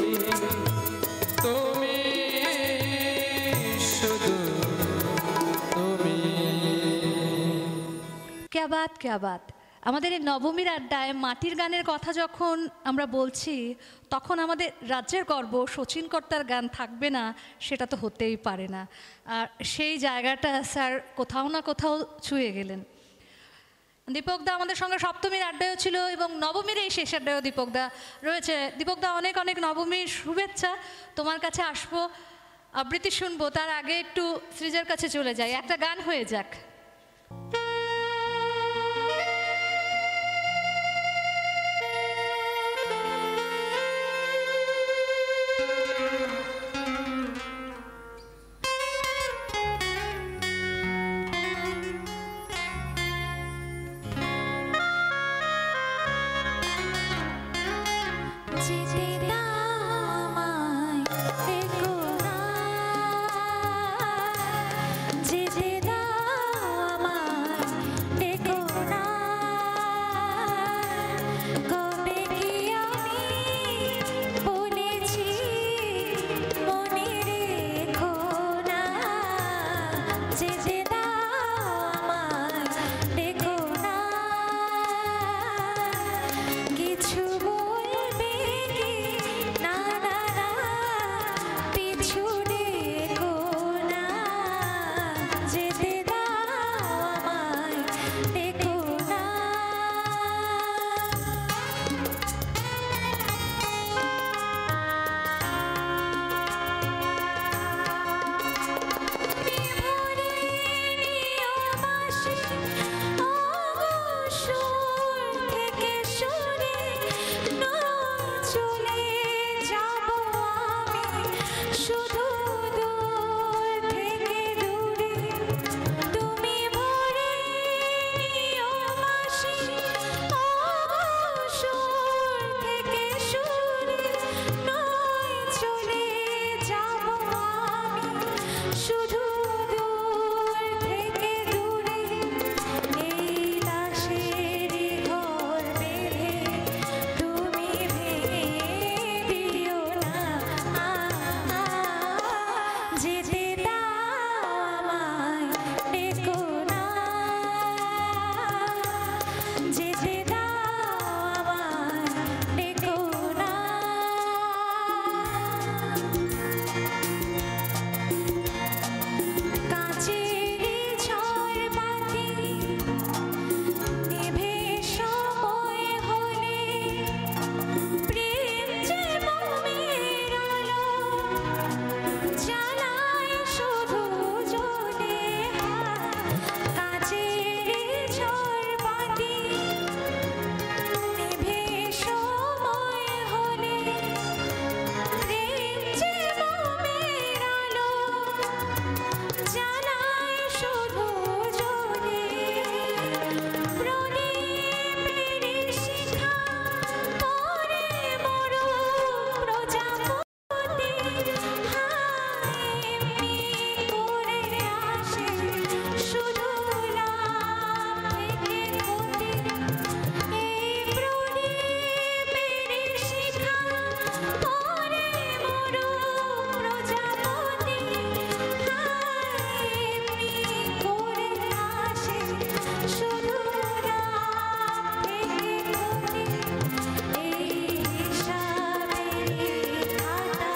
তুমি শুধু তুমি ক্যা বাত ক্যা বাত। আমাদের এই নবমীর আড্ডায় মাটির গানের কথা যখন আমরা বলছি তখন আমাদের রাজ্যের গর্ব শচীন কর্তার গান থাকবে না সেটা তো হতেই পারে না। আর সেই জায়গাটা স্যার কোথাও না কোথাও ছুঁয়ে গেলেন। দীপকদা আমাদের সঙ্গে সপ্তমীর আড্ডায়ও ছিল এবং নবমীর এই শেষ আড্ডায়ও দীপকদা রয়েছে। দীপকদা অনেক অনেক নবমীর শুভেচ্ছা। তোমার কাছে আসবো, আবৃত্তি শুনবো, তার আগে একটু সৃজার কাছে চলে যাই, একটা গান হয়ে যাক। যেতে দাও শুধু যদি প্রদীপের শিখা পরে মরু প্রজাপতি হায় এমনি করে আসে শুধু লাভ থেকে ক্ষতি এই প্রদীপের শিখা পরে মরু প্রজাপতি হায় এমনি করে আসে শুধু লাভ থেকে ক্ষতি এই হিসাবের খাতা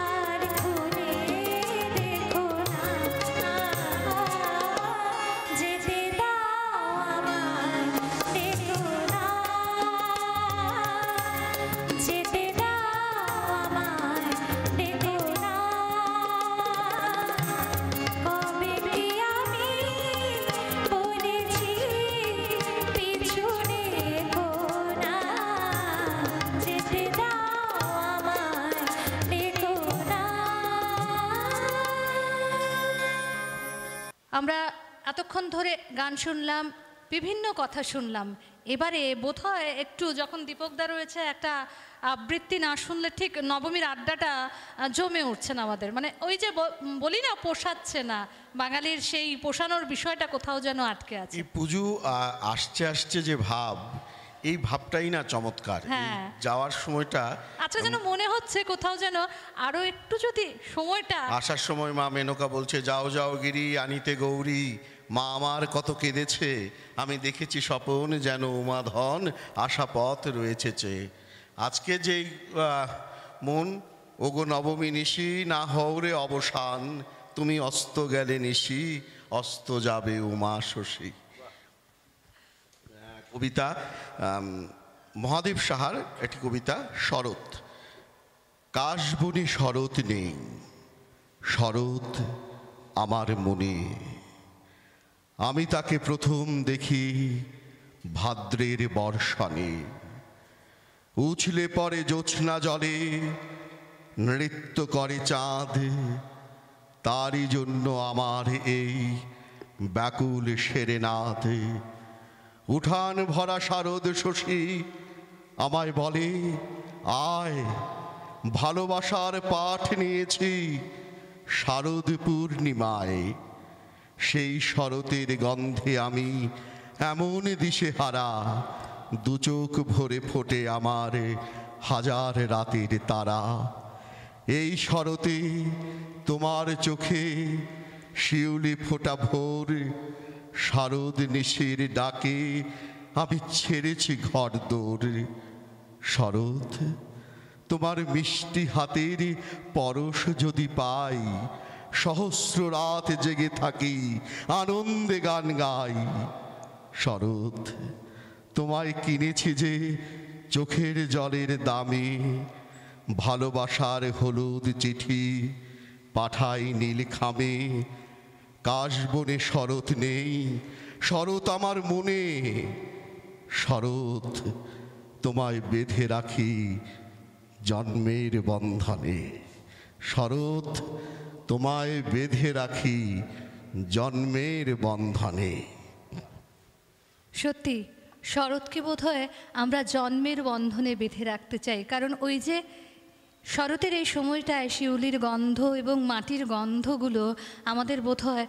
আর খুলে দেখো না যেতে দাও আমায় দেখো না যেতে দাও আমায় দেখো না কবে কি আমি বলেছি পিছু দেখো না যেতে দাও আমায় দেখো না আমরা এতক্ষণ ধরে গান শুনলাম, বিভিন্ন কথা শুনলাম। এবারে বোধহয় একটু যখন দীপকদা রয়েছে, একটা আবৃত্তি না শুনলে ঠিক নবমীর আড্ডাটা জমে উঠছে না আমাদের। মানে ওই যে বলি না, পোষাচ্ছে না, বাঙালির সেই পোষানোর বিষয়টা কোথাও যেন আটকে আছে। এই পুজো আসছে আসছে যে ভাব, এই ভাবটাই না চমৎকার। হ্যাঁ। এই যাওয়ার সময়টা আচ্ছা, যেন মনে হচ্ছে কোথাও যেন আরো একটু যদি সময়টা। আসার সময় মা মেনকা বলছে, যাও যাও গিরি আনিতে গৌরী, মা আমার কত কেঁদেছে, আমি দেখেছি স্বপন যেন উমাধন, আশা পথ রয়েছে চেয়ে। আজকে যেই মন, ওগো নবমী নিশি না হওরে অবসান, তুমি অস্ত গেলে নিশি, অস্ত যাবে উমা শশী। কবিতা মহাদেব সাহার একটি কবিতা, শরৎ। কাশবনে শরৎ নেই, শরৎ আমার মনে, আমি তাকে প্রথম দেখি ভাদ্রের বর্ষণে। উছলে পড়ে জ্যোৎস্না জলে, নৃত্য করে চাঁদ, তারই জন্য আমার এই ব্যাকুল সেরেনাদ। উঠান ভরা শারদ শশী আমায় বলে, আয় ভালোবাসার পাঠ নিয়েছি শারদ পূর্ণিমায়। সেই শরতের গন্ধে আমি এমন দিশেহারা, দু চোখ ভরে ফোটে আমার হাজার রাতের তারা। এই শরতে তোমার চোখে শিউলি ফোটা ভোর, শারদ নিশির ডাকে আমি ছেড়েছি ঘর দোর। শরৎ তোমার মিষ্টি হাতের পরশ যদি পাই, সহস্র রাত জেগে থাকি আনন্দে গান গাই। শরৎ তোমায় কিনেছি যে চোখের জলের দামে, ভালোবাসার হলুদ চিঠি পাঠাই নীল খামে। কাশবনে শরৎ নেই, শরৎ আমার মনে, শরৎ তোমায় বেঁধে রাখি জন্মের বন্ধনে। শরৎ তোমায় বেঁধে রাখি জন্মের বন্ধনে। সত্যি শরৎকে বোধহয় আমরা জন্মের বন্ধনে বেঁধে রাখতে চাই, কারণ ওই যে শরতের এই সময়টায় শিউলির গন্ধ এবং মাটির গন্ধগুলো আমাদের বোধহয়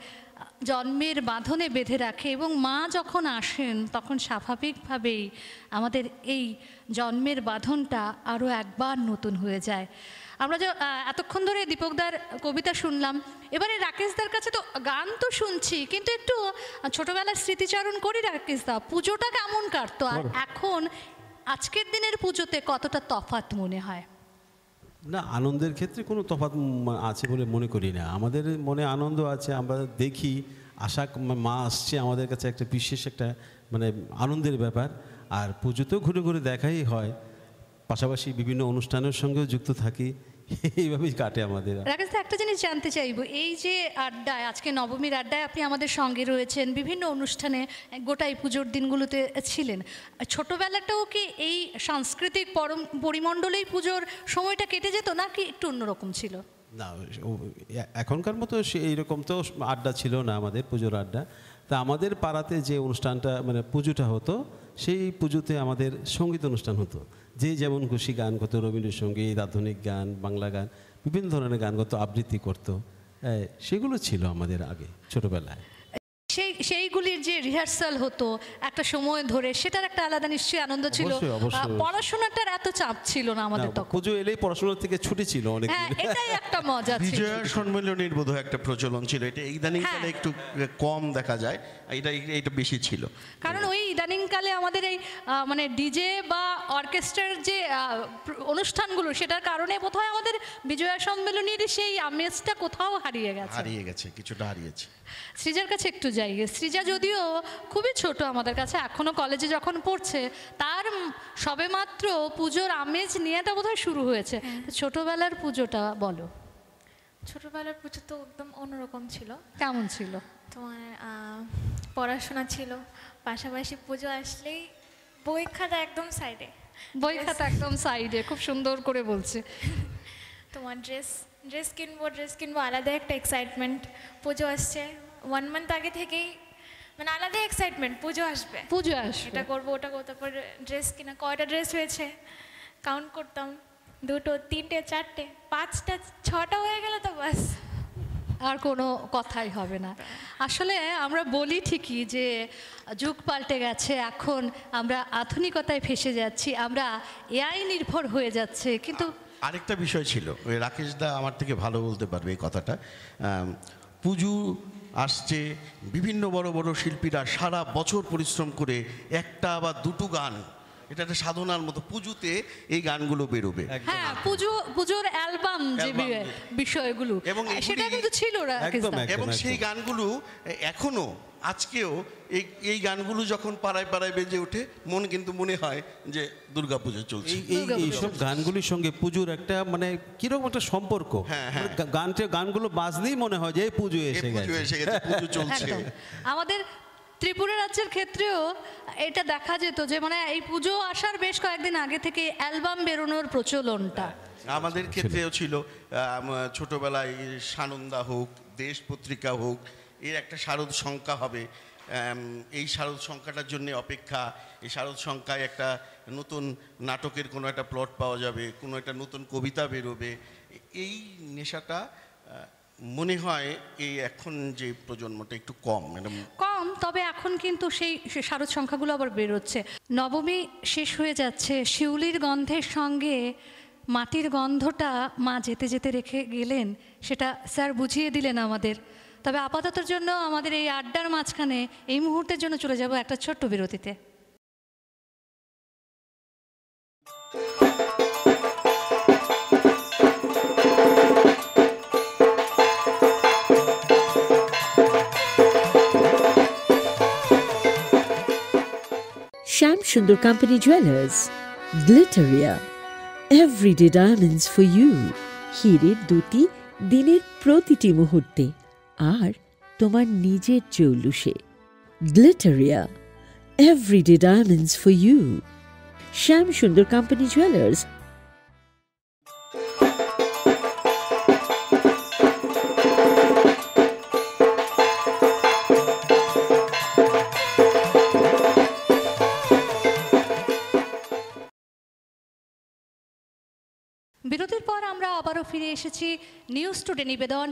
জন্মের বাঁধনে বেঁধে রাখে, এবং মা যখন আসেন তখন স্বাভাবিকভাবেই আমাদের এই জন্মের বাঁধনটা আরও একবার নতুন হয়ে যায়। আমরা যে এতক্ষণ ধরে দীপকদার কবিতা শুনলাম, এবারে রাকেশদার কাছে তো গান তো শুনছি, কিন্তু একটু ছোটবেলার স্মৃতিচারণ করি। রাকেশদা, পুজোটা কেমন কাটতো, আর এখন আজকের দিনের পুজোতে কতটা তফাৎ মনে হয়? না, আনন্দের ক্ষেত্রে কোনো তফাৎ আছে বলে মনে করি না। আমাদের মনে আনন্দ আছে, আমরা দেখি আশা মা আসছে, আমাদের কাছে একটা বিশেষ একটা মানে আনন্দের ব্যাপার। আর পুজোতেও ঘুরে ঘুরে দেখাই হয়, পাশাপাশি বিভিন্ন অনুষ্ঠানের সঙ্গেও যুক্ত থাকি, এইভাবেই কাটে আমাদের। রাকেশ, একটা জিনিস জানতে চাইবো, এই যে আড্ডায়, আজকে নবমীর আড্ডায় আপনি আমাদের সঙ্গে রয়েছেন, বিভিন্ন অনুষ্ঠানে গোটাই পুজোর দিনগুলোতে ছিলেন, ছোটবেলাটাও কি এই সাংস্কৃতিক পরিমণ্ডলেই পুজোর সময়টা কেটে যেত, নাকি একটু অন্যরকম ছিল? না এখনকার মতো এইরকম তো আড্ডা ছিল না আমাদের, পুজোর আড্ডা। তা আমাদের পাড়াতে যে অনুষ্ঠানটা মানে পুজোটা হতো, সেই পুজোতে আমাদের সঙ্গীত অনুষ্ঠান হতো। যে যেমন খুশি গান করতো, রবীন্দ্রসঙ্গীত, আধুনিক গান, বাংলা গান, বিভিন্ন ধরনের গান করতো, আবৃত্তি করতো। সেগুলো ছিল আমাদের আগে ছোটোবেলায়। সেইগুলির যে রিহার্সাল হতো একটা সময় ধরে, সেটার একটা আলাদা নিশ্চয়ই আনন্দ ছিল। পড়াশোনাটার এত চাপ ছিল না আমাদের তখন। পুজো এলেই পড়াশোনার থেকে ছুটি ছিল অনেক। হ্যাঁ, এটাই একটা মজা ছিল। বিজয়া সম্মেলনের বোধহয় একটা প্রচলন ছিল, এটা ইদানিংকালে একটু কম দেখা যায়, এটা বেশি ছিল। কারণ ওই ইদানিংকালে আমাদের এই মানে ডিজে বা অর্কেস্ট্রার যে অনুষ্ঠানগুলো, সেটার কারণে বোধহয় আমাদের বিজয়া সম্মেলনের সেই আমেজটা কোথাও হারিয়ে গেছে, কিছুটা হারিয়েছে। সৃজার কাছে একটু যাই। সৃজা যদিও খুবই ছোট আমাদের কাছে, এখনো কলেজে যখন পড়ছে, তার সবেমাত্র পুজোর আমেজ নিয়েটা বোধহয় শুরু হয়েছে। ছোটবেলার পুজোটা বলো। ছোটবেলার পুজো তো একদম অন্যরকম ছিল। কেমন ছিল? তোমার পড়াশোনা ছিল, পাশাপাশি পুজো আসলেই বই খাতা একদম সাইডে। বই খাতা একদম সাইডে, খুব সুন্দর করে বলছে। তোমার ড্রেস কিনবো আলাদা একটা এক্সাইটমেন্ট। পুজো আসছে 1 মান্থ আগে থেকেই মানে আলাদা এক্সাইটমেন্ট, পুজো আসবে, এটা করবো ওটা করবো। তারপর ড্রেস কিনা, কয়টা ড্রেস হয়েছে কাউন্ট করতাম, 2, 3, 4, 5টা 6টা হয়ে গেল তো বাস, আর কোনো কথাই হবে না। আসলে আমরা বলি ঠিকই যে যুগ পাল্টে গেছে, এখন আমরা আধুনিকতায় ফেসে যাচ্ছি, আমরা এআই নির্ভর হয়ে যাচ্ছে। কিন্তু আরেকটা বিষয় ছিল, ওই রাকেশ দা আমার থেকে ভালো বলতে পারবে এই কথাটা। পুজো আসছে, বিভিন্ন বড় বড় শিল্পীরা সারা বছর পরিশ্রম করে একটা বা দুটো গান, এটা একটা সাধনার মতো, পুজোতে এই গানগুলো বেরোবে। হ্যাঁ, পুজোর অ্যালবাম যে বিষয়গুলো, এবং সেটা কিন্তু ছিল এবং সেই গানগুলো এখনো আজকেও এই গানগুলো যখন পাড়ায় পাড়ায় বেজে ওঠে, কিন্তু মনে হয় যে দুর্গাপুজো চলছে। এইসব গানগুলির সঙ্গে পুজোর একটা মানে কিরকম একটা সম্পর্ক। গানগুলো বাজলেই মনে হয় যে পুজো এসে গেছে, পুজো চলছে। আমাদের ত্রিপুরা রাজ্যের ক্ষেত্রেও এটা দেখা যেত যে মানে এই পুজো আসার বেশ কয়েকদিন আগে থেকে অ্যালবাম বেরোনোর প্রচলনটা আমাদের ক্ষেত্রেও ছিল। ছোটবেলায় সানন্দা হোক, দেশ পত্রিকা হোক, এর একটা শারদ সংখ্যা হবে, এই শারদ সংখ্যাটার জন্য অপেক্ষা। এই শারদ সংখ্যায় একটা নতুন নাটকের কোনো একটা প্লট পাওয়া যাবে, কোনো একটা নতুন কবিতা বেরোবে। এই নেশাটা মনে হয় এই এখন যে প্রজন্মটা একটু কম। তবে এখন কিন্তু সেই শারদ সংখ্যাগুলো আবার বেরোচ্ছে। নবমী শেষ হয়ে যাচ্ছে, শিউলির গন্ধের সঙ্গে মাটির গন্ধটা মা যেতে যেতে রেখে গেলেন, সেটা স্যার বুঝিয়ে দিলেন আমাদের। তবে আপাততর জন্য আমাদের এই আড্ডার মাঝখানে এই মুহূর্তের জন্য চলে যাব একটা ছোট্ট বিরতিতে। Shyam Sundar Company Jewelers, Glitteria, everyday diamonds for you. হিরের দুটি দিনের প্রতিটি মুহূর্তে আর তোমার নিজের জৌলুসে। Glitteria, everyday diamonds for you. Shyam Sundar Company Jewelers. বিরতির পর আমরা আবারও ফিরে এসেছি নিউজ টুডে নিবেদন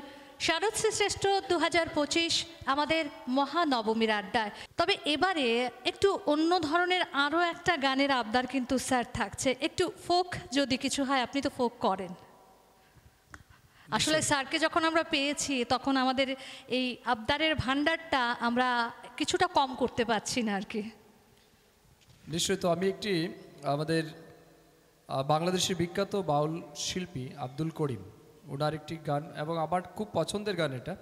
শারদশ্রী শ্রেষ্ঠ 2025 আমাদের মহানবমীর আড্ডায়। তবে এবারে একটু অন্য ধরনের আরও একটা গানের আবদার কিন্তু স্যার থাকছে। একটু ফোক যদি কিছু হয়, আপনি তো ফোক করেন। আসলে স্যারকে যখন আমরা পেয়েছি তখন আমাদের এই আবদারের ভান্ডারটা আমরা কিছুটা কম করতে পারছি না আর কি। নিশ্চয়ই। তো আমি একটি আমাদের বাংলাদেশের বিখ্যাত বাউল শিল্পী আব্দুল করিম, ওনার একটি গান এবং আমার খুব পছন্দের গান এটা,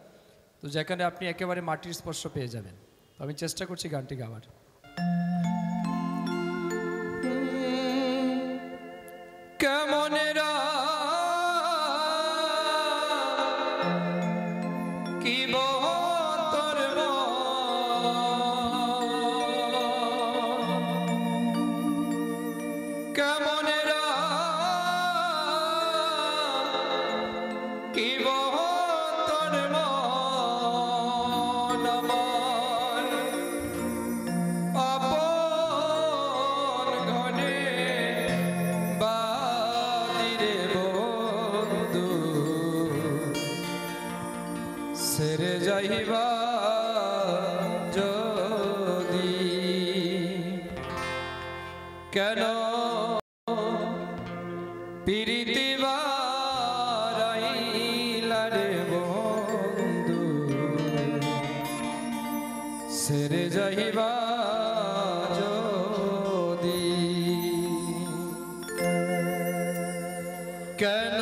তো যেখানে আপনি একেবারে মাটির স্পর্শ পেয়ে যাবেন। আমি চেষ্টা করছি গানটি গাওয়ার। কেমনেরা কি কি কেন পিরিতি বারাইলা রে বন্ধু সেরে যাইবা যদি কেন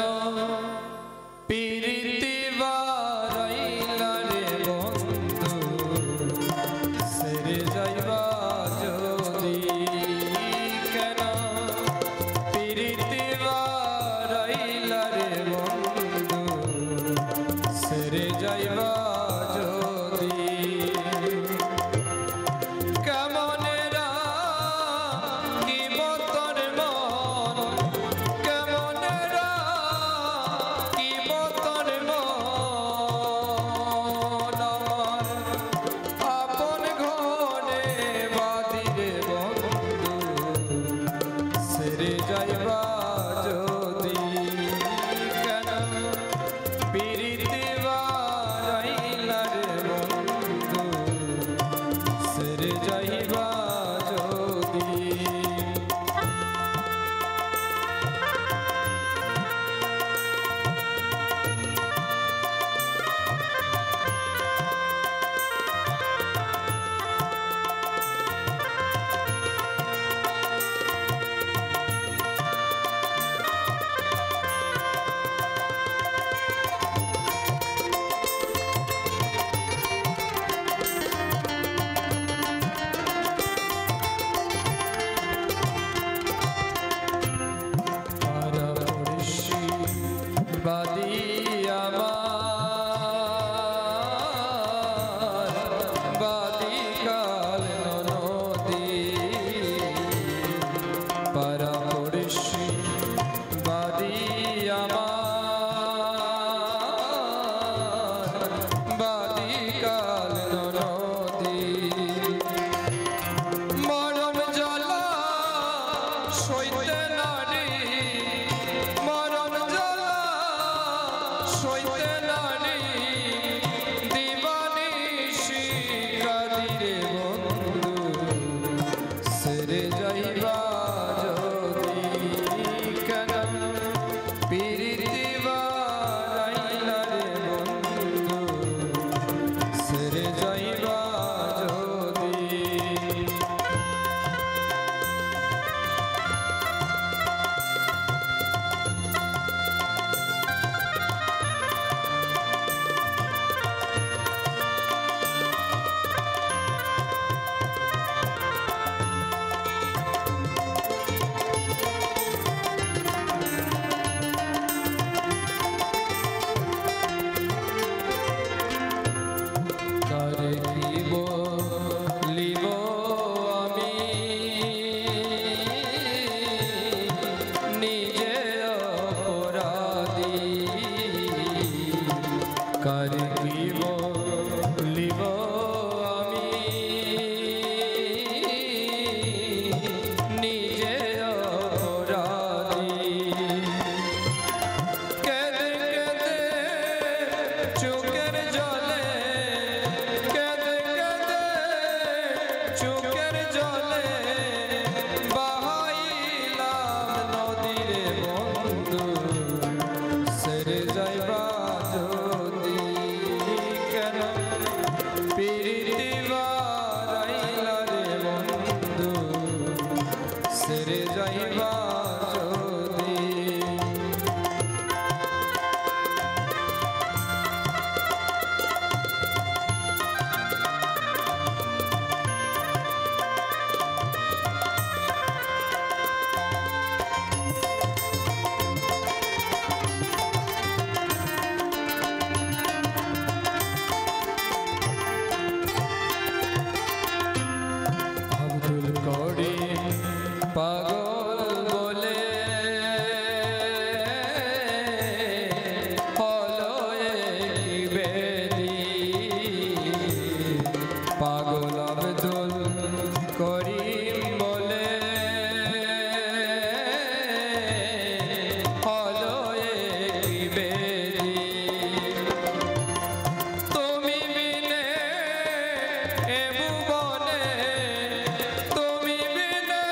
পিরিতি বারাইলা রে বন্ধু সেরে যাইবা যদি কেন পিরিতি বারাইলা রে বন্ধু সেরে যাইবা যদি কেমনেরা কি বতর মন কেমনেরা কি বতর মন আমার আপন ঘরে বাদিরে বন্ধু সেরে যাইবা যদি কেন পিরিতি বারাইলা রে বন্ধু সেরে যাইবা যদি বাদি আমার বাদি কাল নদী পারা পড়শি বাদি আমার বাদি কাল নদী মরম জ্বালা সইতে নারী মরণ জ্বালা সইতে নারী দিবানিশি কাদিরে বন্ধু সেরে যাইবা যদি কেন পিরিতি বারাইলা রে বন্ধু সেরে যাইবা যদি কারে কি বলিব আমি নিজে অপরাধী কারে কি বলিব আমি নিজে অপরাধী কেঁদে কেঁদে চোখের জলে কেঁদে কেঁদে চোখের জলে বাহাইলাম নদীরে বন্ধু সেরে যাইবা যদি কেন পিরিতি বারাইলা রে বন্ধু সেরে যাইবা যদি আব্দুল করিম পাগল বলে হলো এই বেদি পাগল আব্দুল করিম বলে হলো এই বেদি তুমি বিনে এ ভুবনে তুমি বিনে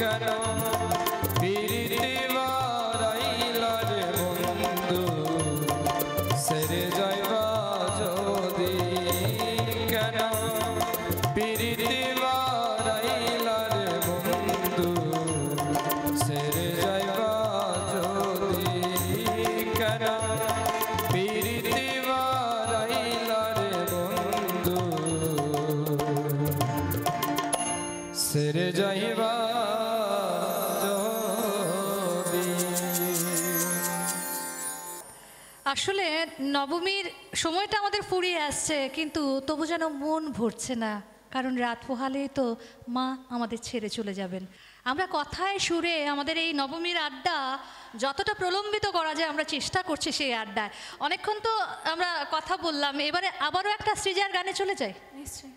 কেন পিরিতি বারাইলা রে বন্ধু সেরে যাইবা যদি কেন পিরিতি বারাইলা রে বন্ধু সেরে যাইবা যদি কেন পিরিতি বারাইলা রে বন্ধু সেরে যাইবা যদি। আসলে নবমীর সময়টা আমাদের ফুরিয়ে আসছে, কিন্তু তবু যেন মন ভরছে না, কারণ রাত পোহালেই তো মা আমাদের ছেড়ে চলে যাবেন। আমরা কথায় সুরে আমাদের এই নবমীর আড্ডা যতটা প্রলম্বিত করা যায় আমরা চেষ্টা করছি সেই আড্ডায়। অনেকক্ষণ তো আমরা কথা বললাম, এবারে আবারও একটা সৃজার গানে চলে যাই। নিশ্চয়ই।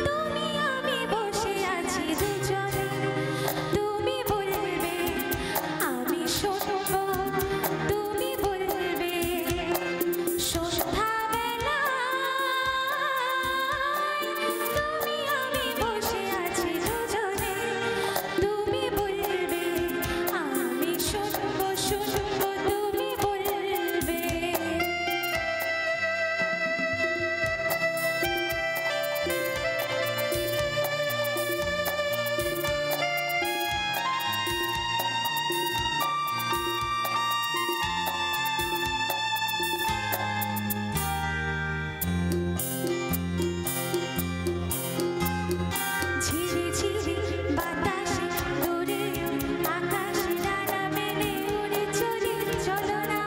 তুমি আমি বসে আছি দুজনে, তুমি বলবে আমি শুনবো, তুমি বলবে সন্ধ্যাবেলা। তুমি আমি বসে আছি দুজনে, তুমি বলবে আমি শুনবো, শুনবো, তুমি বলবে। ঝিরি ঝিরি বাতাসে দূরে আকাশে ডানা মেলে উড়ে চলি, চলো না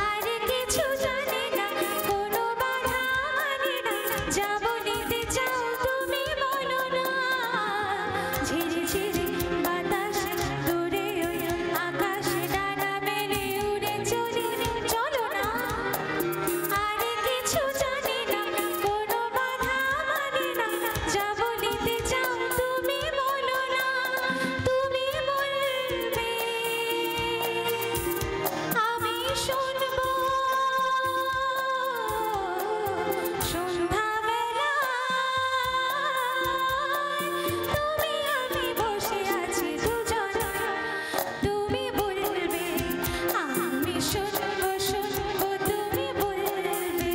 আর কিছু জানি না, কোনো বাধা মানে না, যাব নিতে চাও তুমি বলো না। ঝিরি ঝিরি বাতাসে দূরে আকাশে ডানা মেলে উড়ে চলি, চলো না আর কিছু জানি না, কোনো বাধা মানে না, যাব নিতে চাও তুমি বলো না। তুমি বলবে আমি শুনবো, সন্ধ্যাবেলা। তুমি আমি বসে আছি দুজনে, তুমি বলবে আমি শুনবো, শুনবো, তুমি বলবে।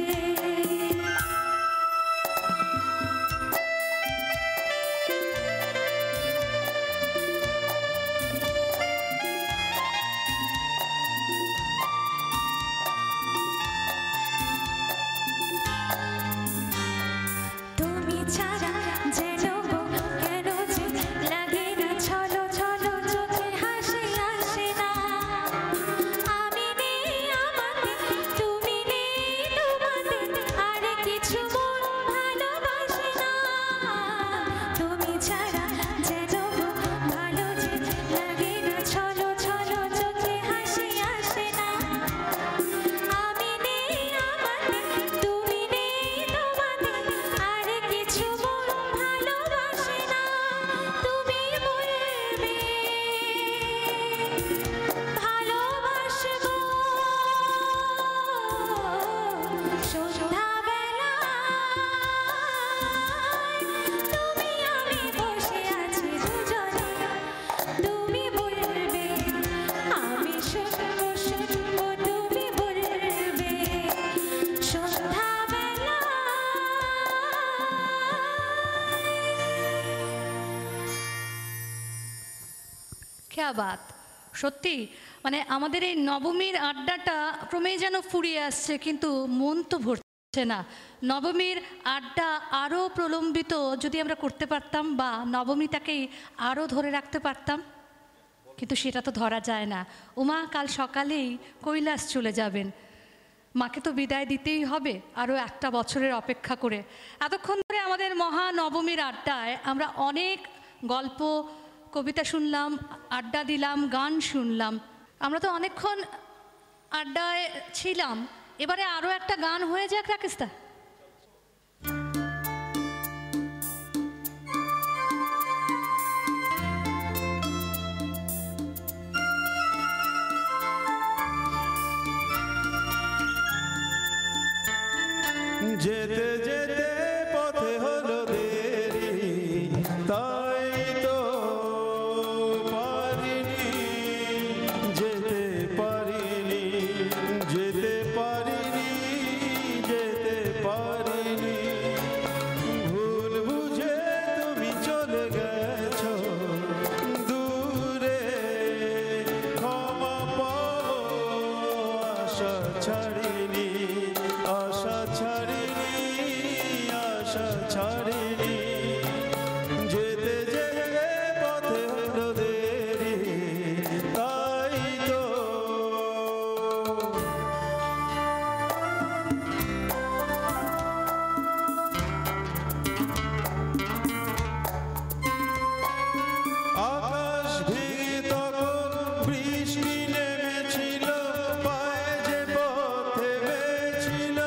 তুমি ছাড়া যেন কেন যে লাগে না, ছলো ছলো চোখে হাসি আসে না। আমি নেই আমাতে, তুমি নেই তোমাতে, আর কিছু মন ভালোবাসে না। তুমি ছাড়া যেন ভালো যে লাগে না, ছলো ছলো চোখে হাসি আসে না। আমি নেই আমাতে, তুমি নেই তোমাতে, আর কিছু মন ভালোবাসে না। তুমি বলবে ভালোবাসবো, সন্ধ্যাবেলা। তুমি আমি বসে আছি দুজনে, তুমি বলবে আমি শুনবো, শুনবো, তুমি বলবে সন্ধ্যাবেলা। ক্যা বাত, সত্যি মানে আমাদের এই নবমীর আড্ডাটা ক্রমেই যেন ফুরিয়ে আসছে, কিন্তু মন তো ভরছে না। নবমীর আড্ডা আরও প্রলম্বিত যদি আমরা করতে পারতাম, বা নবমীটাকেই আরও ধরে রাখতে পারতাম, কিন্তু সেটা তো ধরা যায় না। উমা কাল সকালেই কৈলাস চলে যাবেন, মাকে তো বিদায় দিতেই হবে আরও একটা বছরের অপেক্ষা করে। এতক্ষণ ধরে আমাদের মহানবমীর আড্ডায় আমরা অনেক গল্প কবিতা শুনলাম, আড্ডা দিলাম, গান শুনলাম। আমরা তো অনেকক্ষণ আড্ডায় ছিলাম, এবারে আরও একটা গান হয়ে যাক রাকেশদা। যেতে যেতে পথে হলো দেরি, তাই তো পারিনি, যেতে পারিনি, যেতে পারিনি, যেতে পারিনি। ভুল বুঝে তুমি চলে গেছো দূরে, ক্ষমা পাবো আশা ছাড়িনি, আশা ছাড়িনি, আশা ছাড়িনি। যেতে যেতে পথে হলো দেরি, তাই তো আকাশ ভেঙে তখন বৃষ্টি নেমেছিল, পায়ে যে পথ থেমেছিল,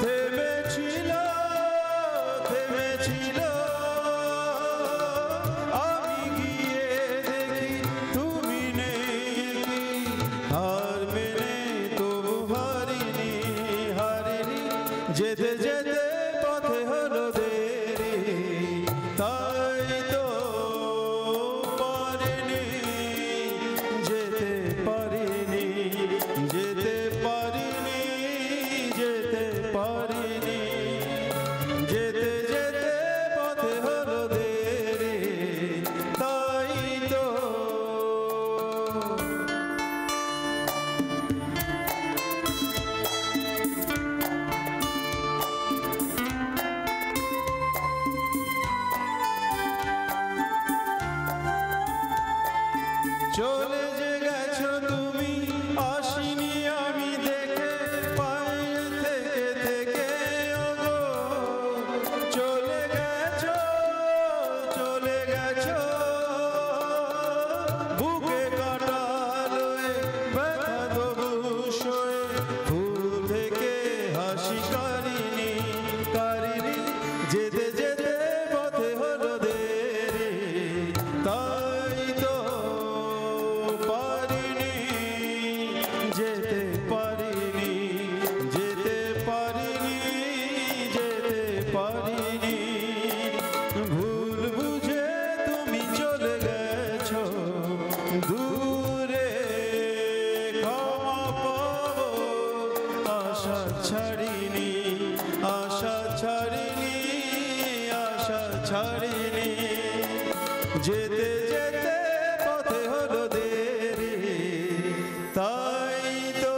থেমেছিল, থেমেছিল। আমি গিয়ে দেখি তুমি নেই, হার মেনে তবু হারিনি, হারিনি। যেতে যেতে পথে হলো দেরি, তাই তো পারিনি, যেতে পারিনি, যেতে পারিনি, যেতে পারিনি। যেতে যেতে পথে হলো দেরি, তাই তো চলে যে গেছো তুমি, আসিনি আমি দেখে, পায়ে থেকে থেকে ওগো। চলে গেছো, চলে গেছো, বুকে কাটা লয়ে, ব্যথা তবু সয়ে, ফুল থেকে হাসি কারিনি, কারিনি। যেতে যেতে পথে হলো দেরি, তাই তো পারিনি, যেতে পারিনি, যেতে পারিনি, যেতে পারিনি। ভুল বুঝে তুমি চলে গেছো দূরে, ক্ষমা পাবো আশা ছাড়িনি, আশা ছাড়িনি, আশা ছাড়িনি। যেতে যেতে পথে হলো দেরি, তাই তো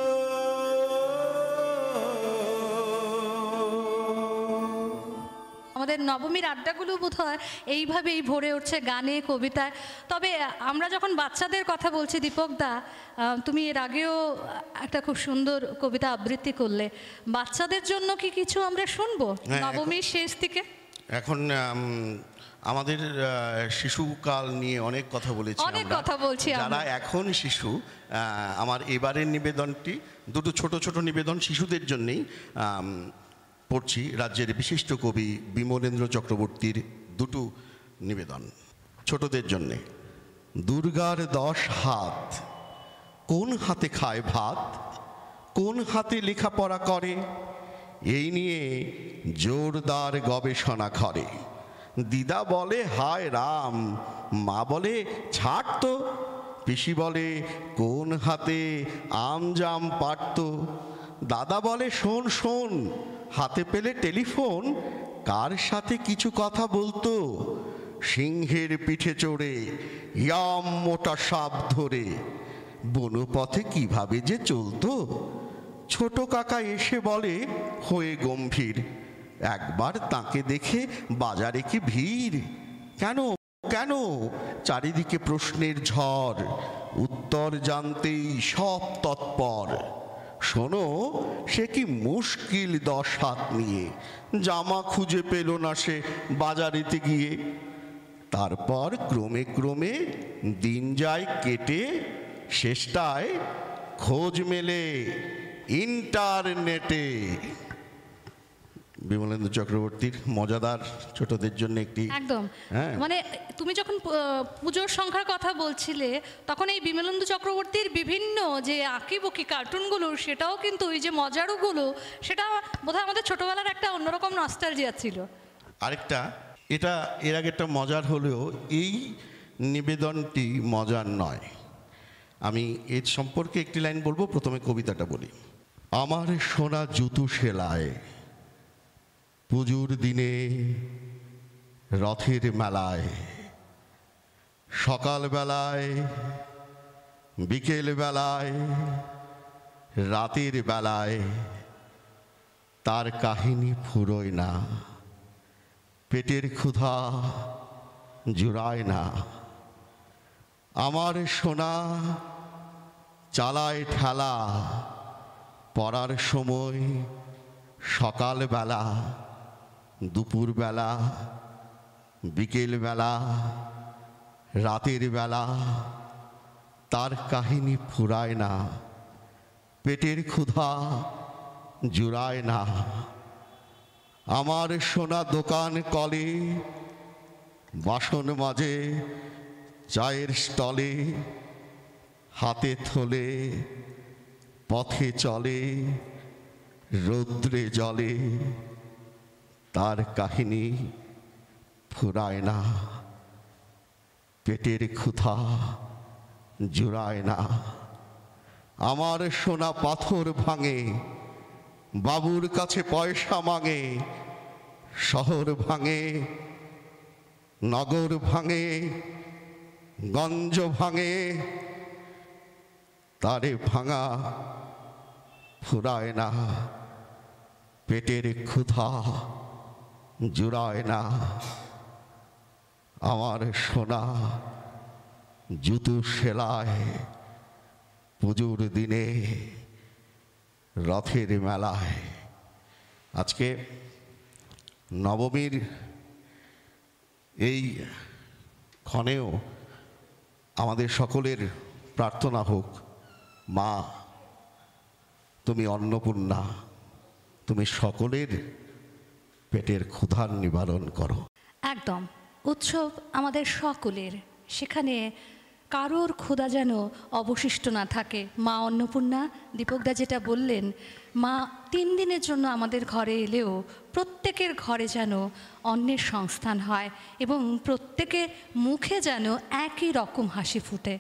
আমাদের নবমীর আড্ডাগুলো বোধহয় এইভাবেই ভরে উঠছে গানে, কবিতায়। তবে আমরা যখন বাচ্চাদের কথা বলছি, দীপকদা তুমি এর আগেও একটা খুব সুন্দর কবিতা আবৃত্তি করলে, বাচ্চাদের জন্য কি কিছু আমরা শুনবো নবমীর শেষ দিকে? এখন আমাদের শিশুকাল নিয়ে অনেক কথা বলেছি, অনেক আমরা। কথা বলছি আমরা। যারা এখন শিশু, আমার এবারের নিবেদনটি দুটো ছোট ছোট নিবেদন শিশুদের জন্যেই পড়ছি। রাজ্যের বিশিষ্ট কবি বিমলেন্দ্র চক্রবর্তীর দুটো নিবেদন ছোটদের জন্যে। দুর্গার 10 হাত, কোন হাতে খায় ভাত, কোন হাতে লেখাপড়া করে, এই নিয়ে জোরদার গবেষণা করে। দিদা বলে হায় রাম, মা বলে ছাড় তো, পিসি বলে কোন হাতে আম জাম পারত, দাদা বলে শোন শোন, হাতে পেলে টেলিফোন, কার সাথে কিছু কথা বলতো, সিংহের পিঠে চড়ে ইয়াম মোটা সাপ ধরে, বনপথে কিভাবে যে চলতো। ছোট কাকা এসে বলে হয়ে গম্ভীর, একবার তাকে দেখে বাজারে কি ভিড়, কেন কেন চারিদিকে প্রশ্নের ঝড়, উত্তর জানতেই সব তৎপর। শোনো সে কি মুশকিল 10 হাত নিয়ে, জামা খুঁজে পেল না সে বাজারেতে গিয়ে। তারপর ক্রমে ক্রমে দিন যায় কেটে, শেষটায় খোঁজ মেলে ইন্টারনেটে। বিমলেন্দু চক্রবর্তীর মজাদার ছোটদের জন্য একটি একদম হ্যাঁ। মানে তুমি যখন পুজোর সংখ্যার কথা বলছিলে তখন এই বিমলেন্দু চক্রবর্তীর বিভিন্ন যে আঁকিবুকি কার্টুনগুলো সেটাও কিন্তু ওই যে মজারুগুলো সেটা বোধহয় আমাদের ছোটবেলার একটা অন্যরকম নস্টালজিয়া ছিল। আরেকটা এটা এর আগে একটা মজার হলেও এই নিবেদনটি মজার নয়। আমি এর সম্পর্কে একটি লাইন বলবো, প্রথমে কবিতাটা বলি। আমার সোনা জুতু সেলায় পুজোর দিনে রথের মেলায়, সকালবেলায় বিকেল বেলায় রাতের বেলায় তার কাহিনী ফুরোয় না, পেটের ক্ষুধা জুড়ায় না। আমার সোনা চালায় ঠেলা পড়ার সময়, সকালবেলা দুপুরবেলা বিকেলবেলা রাতের বেলা তার কাহিনী ফুরায় না, পেটের ক্ষুধা জুড়ায় না। আমার সোনা দোকান কলে বাসন মাজে চায়ের স্টলে, হাতে থলে পথে চলে রৌদ্রে জলে, তার কাহিনী ফুরায় না, পেটের ক্ষুধা জুড়ায় না। আমার সোনা পাথর ভাঙে বাবুর কাছে পয়সা মাঙে, শহর ভাঙে নগর ভাঙে গঞ্জ ভাঙে, তারে ভাঙা ফুরায় না, পেটের ক্ষুধা জুড়ায় না। আমার সোনা জুতো সেলায় পুজোর দিনে রথের মেলায়। আজকে নবমীর এই ক্ষণেও আমাদের সকলের প্রার্থনা হোক, মা তুমি অন্নপূর্ণা, তুমি সকলের পেটের ক্ষুধার নিবারণ করো। একদম উৎসব আমাদের সকলের, সেখানে কারোর ক্ষুধা যেন অবশিষ্ট না থাকে। মা অন্নপূর্ণা, দীপকদা যেটা বললেন, মা 3 দিনের জন্য আমাদের ঘরে এলেও প্রত্যেকের ঘরে যেন অন্নের সংস্থান হয় এবং প্রত্যেকের মুখে যেন একই রকম হাসি ফুটে।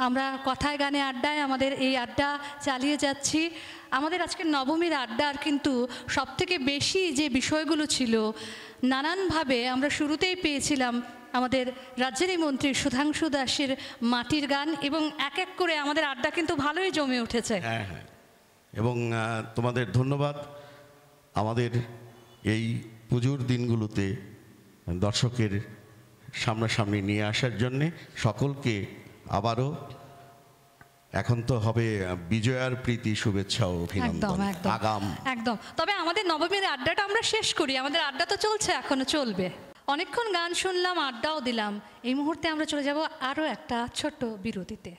আমরা কথায় গানে আড্ডায় আমাদের এই আড্ডা চালিয়ে যাচ্ছি। আমাদের আজকের নবমীর আড্ডার কিন্তু সবথেকে বেশি যে বিষয়গুলো ছিল, নানানভাবে আমরা শুরুতেই পেয়েছিলাম আমাদের রাজ্যেরই মন্ত্রী সুধাংশু দাসের মাটির গান, এবং এক এক করে আমাদের আড্ডা কিন্তু ভালোই জমে উঠেছে। হ্যাঁ হ্যাঁ, এবং তোমাদের ধন্যবাদ আমাদের এই পুজোর দিনগুলোতে দর্শকের সামনাসামনি নিয়ে আসার জন্যে। সকলকে আবারও এখন তো হবে বিজয়ার প্রীতি শুভেচ্ছা ও অভিনন্দন আগাম। একদম। তবে আমাদের নবমীর আড্ডাটা আমরা শেষ করি, আমাদের আড্ডা তো চলছে, এখনো চলবে। অনেকক্ষণ গান শুনলাম, আড্ডাও দিলাম। এই মুহূর্তে আমরা চলে যাব আরও একটা ছোট্ট বিরতিতে।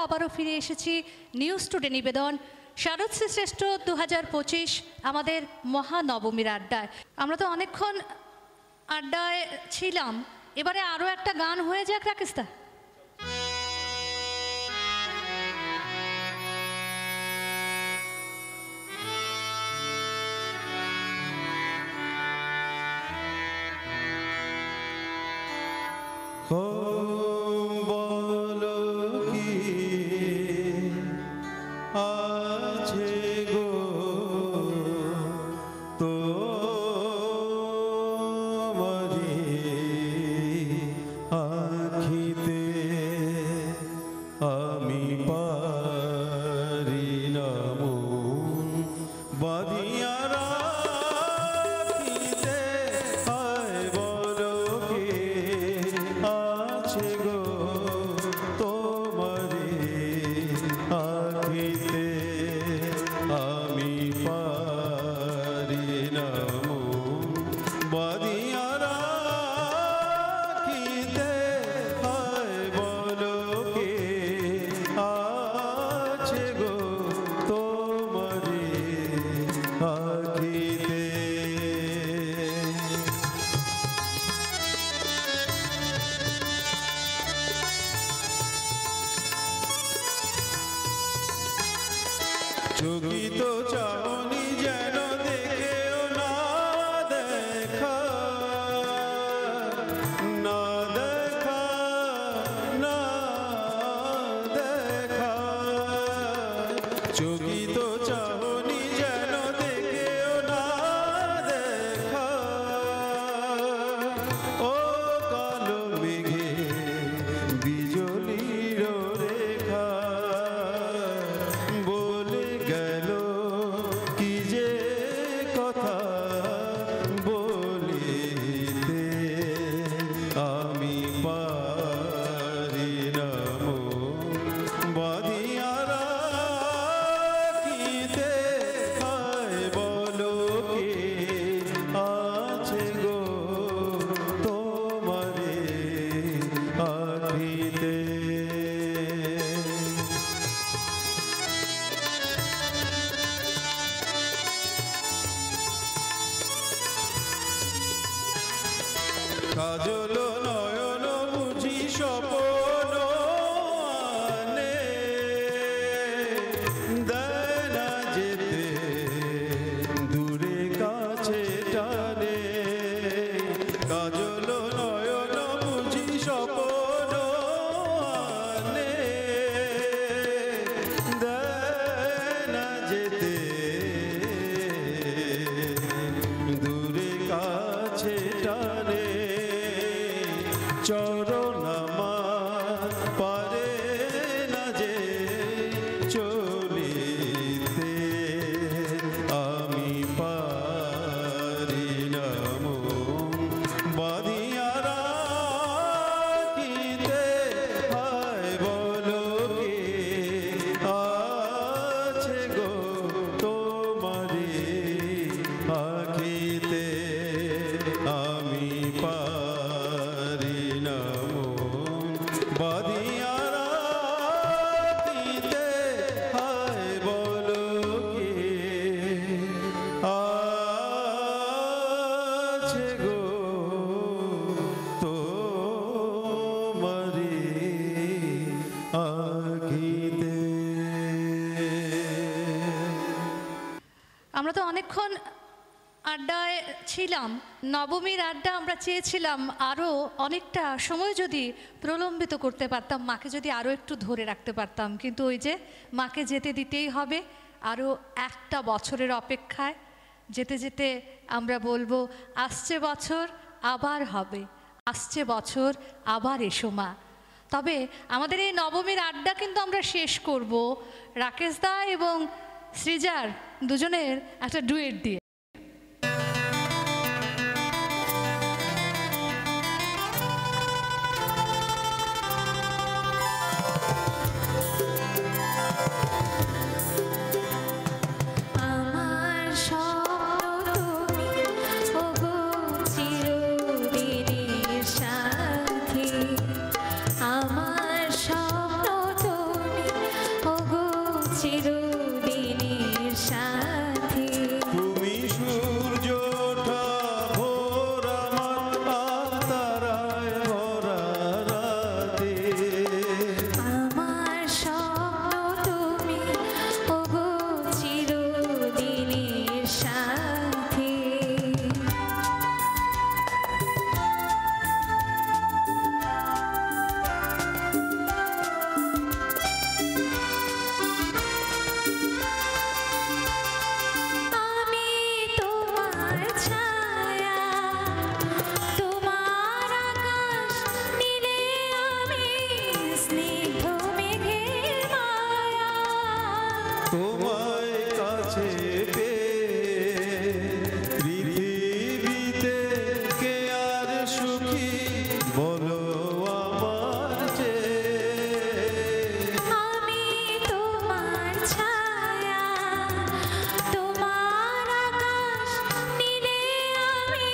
আবারও ফিরে এসেছি নিউজ টুডে নিবেদন শারদশ্রী শ্রেষ্ঠ 2025 আমাদের মহানবমীর আড্ডায়। আমরা তো অনেকক্ষণ আড্ডায় ছিলাম, এবারে আরও একটা গান হয়ে যাক রাকেশদা। বলো কি আছে গো তোমারি আখিতে, আমি পারি না মন বাঁধিয়া রাখিতে। হায় বলো কি আছে গো তোমারি আখিতে, আমি পারি না মন বাঁধিয়া রাখিতে। হায় বলো কি আছে গো তোমারি আখিতে। চকিত চাহনি যেন দেখেও না দেখা, না দেখা, না দেখা। চকিত চাহনি যেন দেখেও না দেখা। ও কালো মেঘে বিজলির রেখা বলে গেল কি যে কথা বলিতে, আমি পারি না মন বাঁধিয়া রাখিতে। হায় বলো কি আছে গো তোমারে আখিতে। কাজল নয়ন বুঝি স্বপন আনে, দেয় না যেতে দূরে কাছে টানে। কাজল নয়ন বুঝি স্বপন আনে, দেয় না যেতে দূরে কাছে টানে। চরণ আমার পারে না যে চলিতে, আমি পারি না মন বাঁধিয়া রাখিতে। হায় বলো কি আছে গো তোমারি আখিতে, আমি পারি না মন বাঁধিয়া রাখিতে। হায় বলো কি আছে গো তোমারি আখিতে। আমরা তো অনেকক্ষণ আড্ডায় ছিলাম, নবমীর আড্ডা আমরা চেয়েছিলাম আরও অনেকটা সময় যদি প্রলম্বিত করতে পারতাম, মাকে যদি আরও একটু ধরে রাখতে পারতাম, কিন্তু ওই যে মাকে যেতে দিতেই হবে আরও একটা বছরের অপেক্ষায়। যেতে যেতে আমরা বলবো আসছে বছর আবার হবে, আসছে বছর আবার এসো মা। তবে আমাদের এই নবমীর আড্ডা কিন্তু আমরা শেষ করব রাকেশদা এবং সৃজার দুজনের একটা ডুয়েট দিয়ে। আমার স্বপ্ন তুমি ওগো চিরদিনের সাথী, আমার স্বপ্ন তুমি চিরদিনের সাথী। তুমি সূর্য ওঠা ভোর আমার আর তারায় ভরা রাতে। আমার স্বপ্ন তুমি ওগো চিরদিনের সাথী। আমি তোমার ছায়া, তোমার আকাশ নীলে আমি স্নিগ্ধ মেঘের মায়া। তোমায় কাছে পেয়ে পৃথিবীতে কে আর সুখী বলো আমার চেয়ে। আমি তোমার ছায়া, তোমার আকাশ নীলে আমি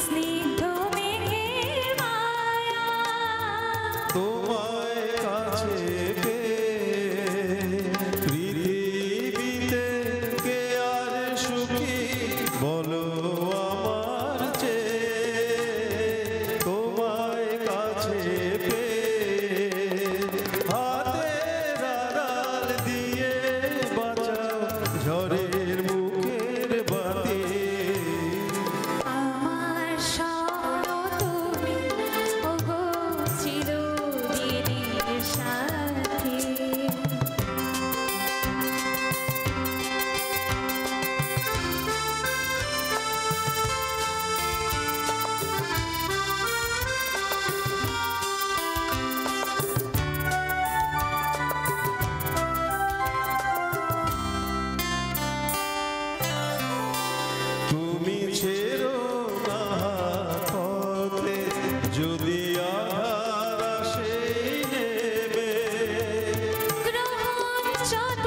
স্নিগ্ধ মেঘের মায়া। তোমায় কাছে পেয়ে পৃথিবীতে কে আর সুখী বলো আমার চেয়ে। তোমায় কাছে পেয়ে হাতের আড়াল দিয়ে বাঁচাও ঝড়ের মুখের বাতি। আমার স্বপ্ন তুমি ওগো চিরদিনের সাথী। তুমি ছেড়ো না পথে যদি আধার আসে নেবে। গ্রহণ যত